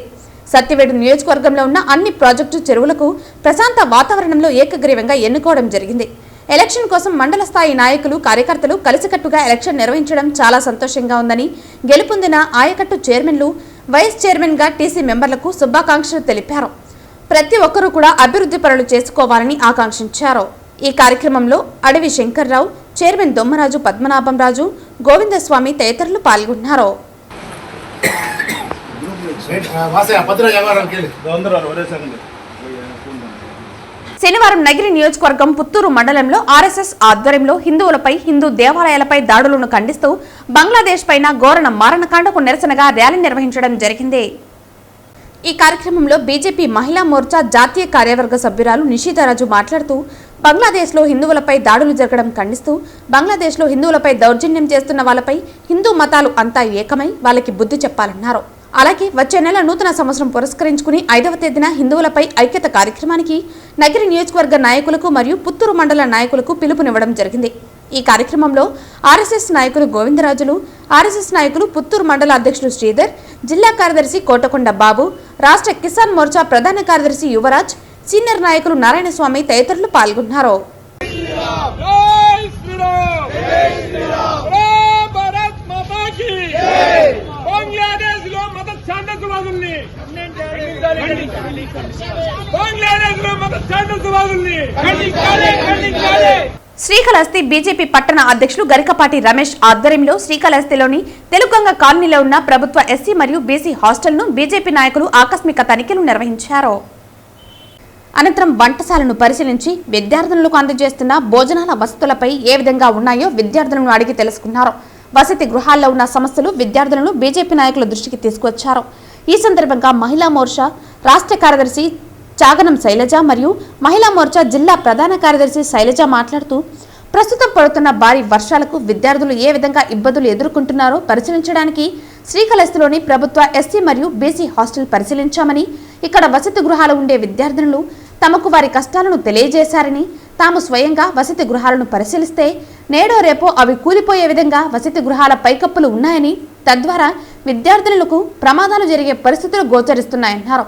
S1: సత్యవేడు నియోజకవర్గంలో ఉన్న అన్ని ప్రాజెక్టు చెరువులకు ప్రశాంత వాతావరణంలో ఏకగ్రీవంగా ఎన్నుకోవడం జరిగింది. ఎలక్షన్ కోసం మండల స్థాయి నాయకులు, కార్యకర్తలు కలిసికట్టుగా ఎలక్షన్ నిర్వహించడం చాలా సంతోషంగా ఉందని, గెలుపొందిన ఆయకట్టు చైర్మన్లు, వైస్ చైర్మన్ గా టీసీ మెంబర్లకు శుభాకాంక్షలు తెలిపారు. ప్రతి ఒక్కరూ కూడా అభివృద్ధి పనులు చేసుకోవాలని ఆకాంక్షించారు. ఈ కార్యక్రమంలో అడవి శంకర్రావు, చైర్మన్ దొమ్మరాజు పద్మనాభం రాజు, గోవిందస్వామి తదితరులు పాల్గొన్నారు. శనివారం నగిరి నియోజకవర్గం పుత్తూరు మండలంలో ఆర్ఎస్ఎస్ ఆధ్వర్యంలో హిందువులపై, హిందూ దేవాలయాలపై దాడులను ఖండిస్తూ బంగ్లాదేశ్ పైన ఘోరణ మారణకాండకు నిరసనగా ర్యాలీ నిర్వహించడం జరిగింది. ఈ కార్యక్రమంలో బీజేపీ మహిళా మోర్చా జాతీయ కార్యవర్గ సభ్యురాలు నిషితారాజు మాట్లాడుతూ బంగ్లాదేశ్లో హిందువులపై దాడులు జరగడం ఖండిస్తూ బంగ్లాదేశ్లో హిందువులపై దౌర్జన్యం చేస్తున్న వాళ్ళపై హిందూ మతాలు అంతా ఏకమై వాళ్ళకి బుద్ధి చెప్పాలన్నారు. అలాగే వచ్చే నెల నూతన సంవత్సరం పురస్కరించుకుని 5వ తేదీన హిందువులపై ఐక్యత కార్యక్రమానికి నగిరి నియోజకవర్గ నాయకులకు మరియు పుత్తూరు మండల నాయకులకు పిలుపునివ్వడం జరిగింది. ఈ కార్యక్రమంలో ఆర్ఎస్ఎస్ నాయకులు గోవిందరాజులు, ఆర్ఎస్ఎస్ నాయకులు పుత్తూరు మండల అధ్యక్షులు శ్రీధర్, జిల్లా కార్యదర్శి కోటకొండ బాబు, రాష్ట్ర కిసాన్ మోర్చా ప్రధాన కార్యదర్శి యువరాజ్, సీనియర్ నాయకులు నారాయణస్వామి తదితరులు పాల్గొన్నారు. శ్రీకాళహస్తి బీజేపీ పట్టణ అధ్యక్షులు గరికపాటి రమేష్ ఆధ్వర్యంలో శ్రీకాళహస్తిలోని తెలుగంగ కాలనీలో ఉన్న ప్రభుత్వ ఎస్సీ మరియు బీసీ హాస్టల్ను బీజేపీ నాయకులు ఆకస్మిక తనిఖీలు నిర్వహించారు. అనంతరం వంటశాలను పరిశీలించి విద్యార్థులకు అందజేస్తున్న భోజనాల వసతులపై ఏ విధంగా ఉన్నాయో విద్యార్థులను అడిగి తెలుసుకున్నారు. వసతి గృహాల్లో ఉన్న సమస్యలు విద్యార్థులను బీజేపీ నాయకుల దృష్టికి తీసుకొచ్చారు. ఈ సందర్భంగా మహిళా మోర్చా రాష్ట్ర కార్యదర్శి చాగనం శైలజ మరియు మహిళా మోర్చా జిల్లా ప్రధాన కార్యదర్శి శైలజ మాట్లాడుతూ ప్రస్తుతం పడుతున్న భారీ వర్షాలకు విద్యార్థులు ఏ విధంగా ఇబ్బందులు ఎదుర్కొంటున్నారో పరిశీలించడానికి శ్రీకాళహస్తిలోని ప్రభుత్వ ఎస్సీ మరియు బీసీ హాస్టల్ పరిశీలించామని, ఇక్కడ వసతి గృహాలు ఉండే విద్యార్థులు తమకు వారి కష్టాలను తెలియజేశారని, తాము స్వయంగా వసతి గృహాలను పరిశీలిస్తే నేడో రేపో అవి కూలిపోయే విధంగా వసతి గృహాల పైకప్పులు ఉన్నాయని, తద్వారా విద్యార్థులకు ప్రమాదాలు జరిగే పరిస్థితులు గోచరిస్తున్నాయన్నారు.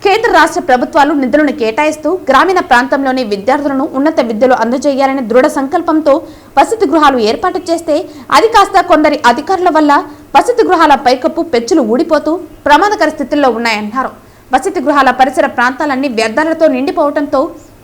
S1: కేంద్ర రాష్ట్ర ప్రభుత్వాలు నిధులను కేటాయిస్తూ గ్రామీణ ప్రాంతంలోని విద్యార్థులను ఉన్నత విద్యలు అందజేయాలనే దృఢ సంకల్పంతో వసతి గృహాలు ఏర్పాటు చేస్తే అది కాస్త కొందరి అధికారుల వల్ల వసతి గృహాల పైకప్పు పెచ్చులు ఊడిపోతూ ప్రమాదకర స్థితిలో ఉన్నాయన్నారు. వసతి గృహాల పరిసర ప్రాంతాలన్నీ వ్యర్థాలతో నిండిపోవడంతో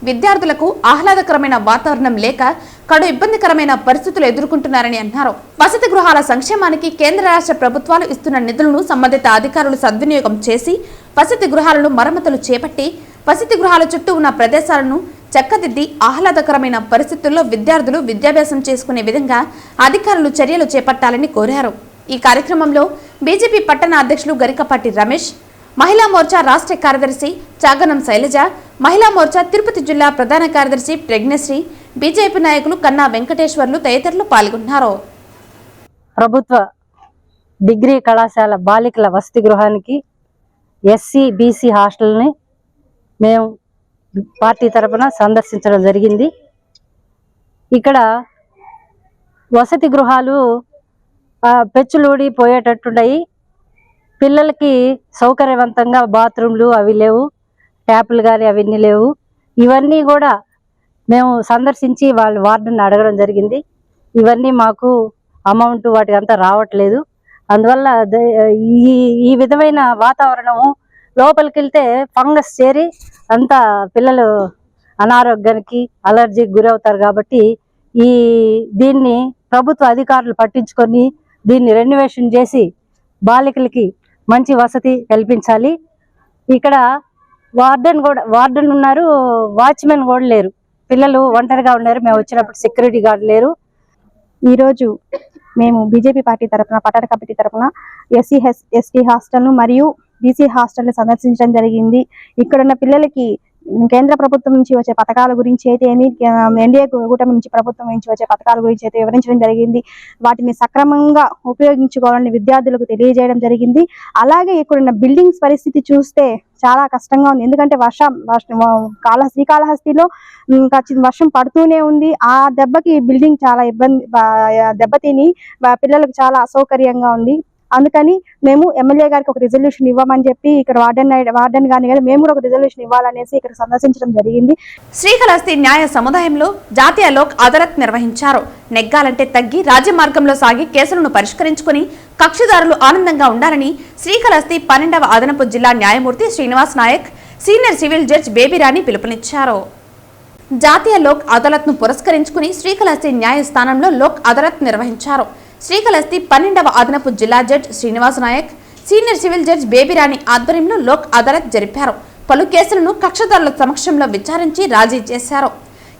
S1: విద్యార్థులకు ఆహ్లాదకరమైన వాతావరణం లేక కడు ఇబ్బందికరమైన పరిస్థితులు ఎదుర్కొంటున్నారని అన్నారు. వసతి గృహాల సంక్షేమానికి కేంద్ర రాష్ట్ర ప్రభుత్వాలు ఇస్తున్న నిధులను సంబంధిత అధికారులు సద్వినియోగం చేసి వసతి గృహాలను మరమ్మతులు చేపట్టి వసతి గృహాల చుట్టూ ఉన్న ప్రదేశాలను చక్కదిద్ది ఆహ్లాదకరమైన పరిస్థితుల్లో విద్యార్థులు విద్యాభ్యాసం చేసుకునే విధంగా అధికారులు చర్యలు చేపట్టాలని కోరారు. ఈ కార్యక్రమంలో బీజేపీ పట్టణ అధ్యక్షులు గరికపాటి రమేష్, మహిళా మోర్చా రాష్ట్ర కార్యదర్శి చాగనం శైలజ, మహిళా మోర్చా తిరుపతి జిల్లా ప్రధాన కార్యదర్శి ప్రజ్ఞశ్రీ, బీజేపీ నాయకులు కన్నా వెంకటేశ్వర్లు తదితరులు పాల్గొన్నారు.
S16: ప్రభుత్వ డిగ్రీ కళాశాల బాలికల వసతి గృహానికి ఎస్సీ బీసీ హాస్టల్ని మేము పార్టీ తరఫున సందర్శించడం జరిగింది. ఇక్కడ వసతి గృహాలు పెచ్చులూడి పోయేటట్టున్నాయి. పిల్లలకి సౌకర్యవంతంగా బాత్రూమ్లు అవి లేవు, ట్యాపులు కానీ అవన్నీ లేవు. ఇవన్నీ కూడా మేము సందర్శించి వాళ్ళ వార్డుని అడగడం జరిగింది. ఇవన్నీ మాకు అమౌంట్ వాటికి అంతా రావట్లేదు. అందువల్ల ఈ విధమైన వాతావరణము లోపలికి వెళ్తే ఫంగస్ చేరి అంతా పిల్లలు అనారోగ్యానికి అలర్జీకి గురవుతారు. కాబట్టి దీన్ని ప్రభుత్వ అధికారులు పట్టించుకొని దీన్ని రెన్యువేషన్ చేసి బాలికలకి మంచి వసతి కల్పించాలి. ఇక్కడ వార్డెన్ ఉన్నారు, వాచ్మెన్ కూడా లేరు, పిల్లలు ఒంటరిగా ఉన్నారు. మేము వచ్చినప్పుడు సెక్యూరిటీ గార్డు లేరు.
S17: ఈరోజు మేము బీజేపీ పార్టీ తరఫున పట్టణ కమిటీ తరఫున ఎస్సీ ఎస్టీ హాస్టల్ను మరియు బీసీ హాస్టల్ని సందర్శించడం జరిగింది. ఇక్కడున్న పిల్లలకి కేంద్ర ప్రభుత్వం నుంచి వచ్చే పథకాల గురించి అయితే ఎన్డీఏ కూటమి నుంచి ప్రభుత్వం నుంచి వచ్చే పథకాల గురించి అయితే వివరించడం జరిగింది. వాటిని సక్రమంగా ఉపయోగించుకోవాలని విద్యార్థులకు తెలియజేయడం జరిగింది. అలాగే ఇక్కడున్న బిల్డింగ్స్ పరిస్థితి చూస్తే చాలా కష్టంగా ఉంది. ఎందుకంటే శ్రీకాళహస్తిలో వర్షం పడుతూనే ఉంది. ఆ దెబ్బకి బిల్డింగ్ చాలా దెబ్బతిని పిల్లలకు చాలా అసౌకర్యంగా ఉంది. అందుకని మేము ఎమ్మెల్యే గారికి ఒక రిజల్యూషన్ ఇవ్వమని చెప్పి ఇక్కడ వార్డెన్ గాని మేము కూడా ఒక రిజల్యూషన్ ఇవ్వాలనేసి ఇక్కడ సందర్శించడం జరిగింది.
S1: శ్రీకాళహస్తి న్యాయ సముదాయంలో జాతీయ లోక్ అదాలత్ నిర్వహించారు. నెగ్గాలంటే తగ్గి రాజ్య మార్గంలో సాగి కేసులను పరిష్కరించుకుని కక్షిదారులు ఆనందంగా ఉండాలని శ్రీకాళహస్తి 12వ అదనపు జిల్లా న్యాయమూర్తి Srinivas Nayak, senior civil judge Babyrani పిలుపునిచ్చారు. జాతీయ లోక్ అదాలత్ ను పురస్కరించుకుని శ్రీకాళహస్తి న్యాయస్థానంలో లోక్ అదాలత్ నిర్వహించారు. శ్రీకాళహస్తి 12వ అదనపు జిల్లా judge Srinivas Nayak, senior civil judge Babyrani ఆధ్వర్యంలో లోక్ అదాలత్ జరిపారు. పలు కేసులను కక్షదారుల సమక్షంలో విచారించి రాజీ చేశారు.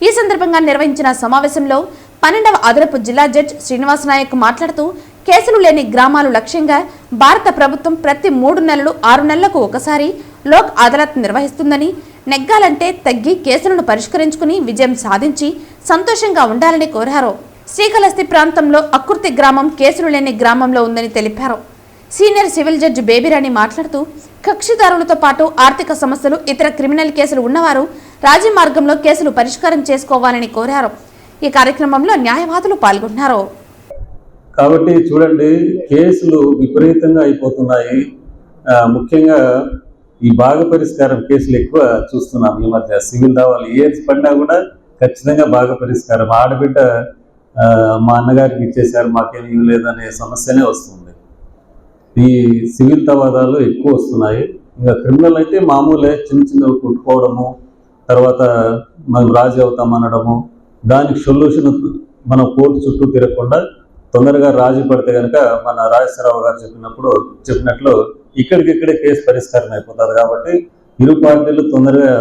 S1: ఈ సందర్భంగా నిర్వహించిన సమావేశంలో 12వ అదనపు జిల్లా జడ్జ్ శ్రీనివాస్ నాయక్ మాట్లాడుతూ కేసులు లేని గ్రామాలు లక్ష్యంగా భారత ప్రభుత్వం ప్రతి 3 నెలలు 6 నెలలకు ఒకసారి లోక్ అదాలత్ నిర్వహిస్తుందని, నెగ్గాలంటే తగ్గి కేసులను పరిష్కరించుకుని విజయం సాధించి సంతోషంగా ఉండాలని కోరారు. శ్రీకాళహస్తి ప్రాంతంలో అక్కుర్తి గ్రామం కేసులు లేని గ్రామంలో ఉందని తెలిపారు. సీనియర్ సివిల్ జడ్జి బేబీరాణి మాట్లాడుతూ కక్షిదారులతో పాటు ఆర్థిక సమస్యలు, ఇతర క్రిమినల్ కేసులు ఉన్నవారు రాజీ మార్గంలో కేసులు పరిష్కారం చేసుకోవాలని కోరారు. ఈ కార్యక్రమంలో న్యాయవాదులు పాల్గొన్నారు.
S18: కాబట్టి చూడండి, కేసులు విపరీతంగా అయిపోతున్నాయి. ముఖ్యంగా ఈ భాగ పరిష్కారం కేసులు ఎక్కువ చూస్తున్నాం ఈ మధ్య. సివిల్ దావాలు ఏది పడినా కూడా ఖచ్చితంగా భాగ పరిష్కారం. ఆడబిడ్డ మా అన్నగారికి ఇచ్చేసారు, మాకేం ఇవ్వలేదనే సమస్యనే వస్తుంది. ఈ సివిల్ తవాదాలు ఎక్కువ వస్తున్నాయి. ఇంకా క్రిమినల్ అయితే మామూలే, చిన్న చిన్నవి కుట్టుకోవడము, తర్వాత మనం రాజీ అవుతామనడము, దానికి సొల్యూషన్ మనం కోర్టు చుట్టూ తిరగకుండా తొందరగా రాజీ పడితే కనుక మన రాజేశ్వరరావు గారు చెప్పినట్లు ఇక్కడికిక్కడే కేసు పరిష్కారం అయిపోతుంది. కాబట్టి ఇరు పార్టీలు తొందరగా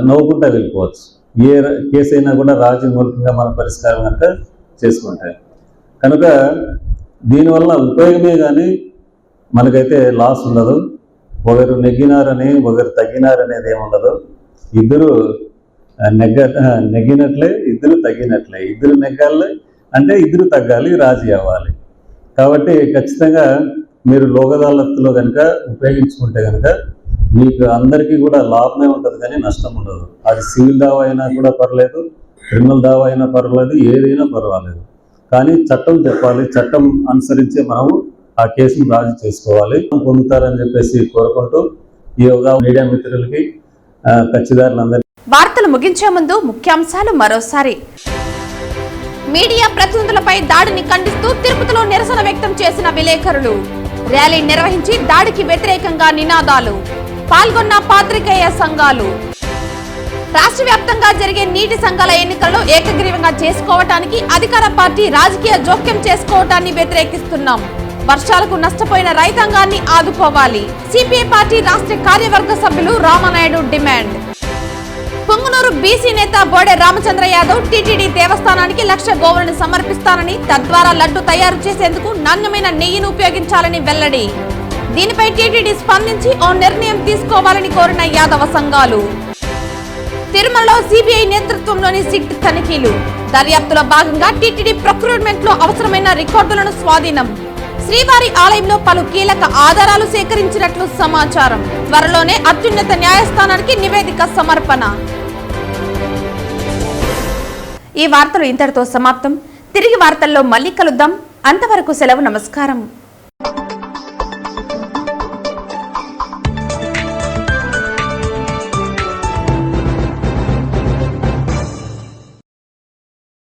S18: నవ్వుకుంటా వెళ్ళిపోవచ్చు. ఏ కేసు అయినా కూడా రాజీ మూలకంగా మన పరిష్కారం కనుక చేసుకుంటాయి. కనుక దీనివల్ల ఉపయోగమే కానీ మనకైతే లాస్ ఉండదు. ఒకరు నెగ్గినారని ఒకరు తగ్గినారనేది ఏముండదు. ఇద్దరు నెగ్గినట్లే, ఇద్దరు తగ్గినట్లే. ఇద్దరు నెగ్గాలి అంటే ఇద్దరు తగ్గాలి, రాజీ అవ్వాలి. కాబట్టి ఖచ్చితంగా మీరు లోక్ అదాలత్లో కనుక ఉపయోగించుకుంటే కనుక మీకు అందరికీ కూడా లాభమే ఉంటుంది కానీ నష్టం ఉండదు. అది సివిల్ దావా అయినా కూడా పర్లేదు, క్రిమినల్ దావా అయినా పర్వాలేదు, ఏదైనా పర్వాలేదు. కానీ చట్టం చెప్పాలి, చట్టం అనుసరించే మనము ఆ కేసును రాజీ చేసుకోవాలి, పొందుతారని చెప్పేసి కోరుకుంటూ ఈ మీడియా మిత్రులకి కక్షిదారులందరికీ
S1: వార్తలు ముగించే ముందు ముఖ్యాంశాలు మరోసారి. మీడియా ప్రతినిధులపై దాడిని ఖండిస్తూ తిరుపతిలో నిరసన వ్యక్తం చేసిన విలేకరులు, ర్యాలీ నిర్వహించి దాడికి వ్యతిరేకంగా నినాదాలు, పాల్గొన్న పాత్రికేయ సంఘాలు. రాష్ట్ర వ్యాప్తంగా జరిగే నీటి సంఘాల ఎన్నికల్లో ఏకగ్రీవంగా చేసుకోవటానికి అధికార పార్టీ రాజకీయ జోక్యం చేసుకోవటాన్ని వ్యతిరేకిస్తున్నాం. వర్షాలకు నష్టపోయిన రైతాంగాన్ని ఆదుకోవాలి. సిపిఐ పార్టీ రాష్ట్ర కార్యవర్గ సభ్యులు రామనాయుడు డిమాండ్. పొంగునూరు బీసీ నేత బోడే రామచంద్ర యాదవ్ టీటీడీ దేవస్థానానికి 1,00,000 గోవులను సమర్పిస్తానని, తద్వారా లడ్డు తయారు చేసేందుకు నాణ్యమైన నెయ్యిని ఉపయోగించాలని వెల్లడి. దీనిపై టీటీడీ స్పందించి ఓ నిర్ణయం తీసుకోవాలని కోరిన యాదవ సంఘాలు. తిరుమలలో సిబిఐ నేతృత్వంలోని సిట్ తనిఖీలు. దర్యాప్తులో భాగంగా టీటీడీ ప్రొక్యూర్మెంట్ లో అవసరమైన రికార్డులను స్వాధీనం. శ్రీవారి ఆలయంలో పలు కీలక ఆధారాలు సేకరించినట్లు సమాచారం. త్వరలోనే అత్యున్నత న్యాయస్థానానికి నివేదిక సమర్పణ. ఈ వార్తలు ఇంతటితో సమాప్తం. తిరిగి వార్తల్లో మళ్ళీ కలుద్దాం. అంతవరకు సెలవు. నమస్కారం.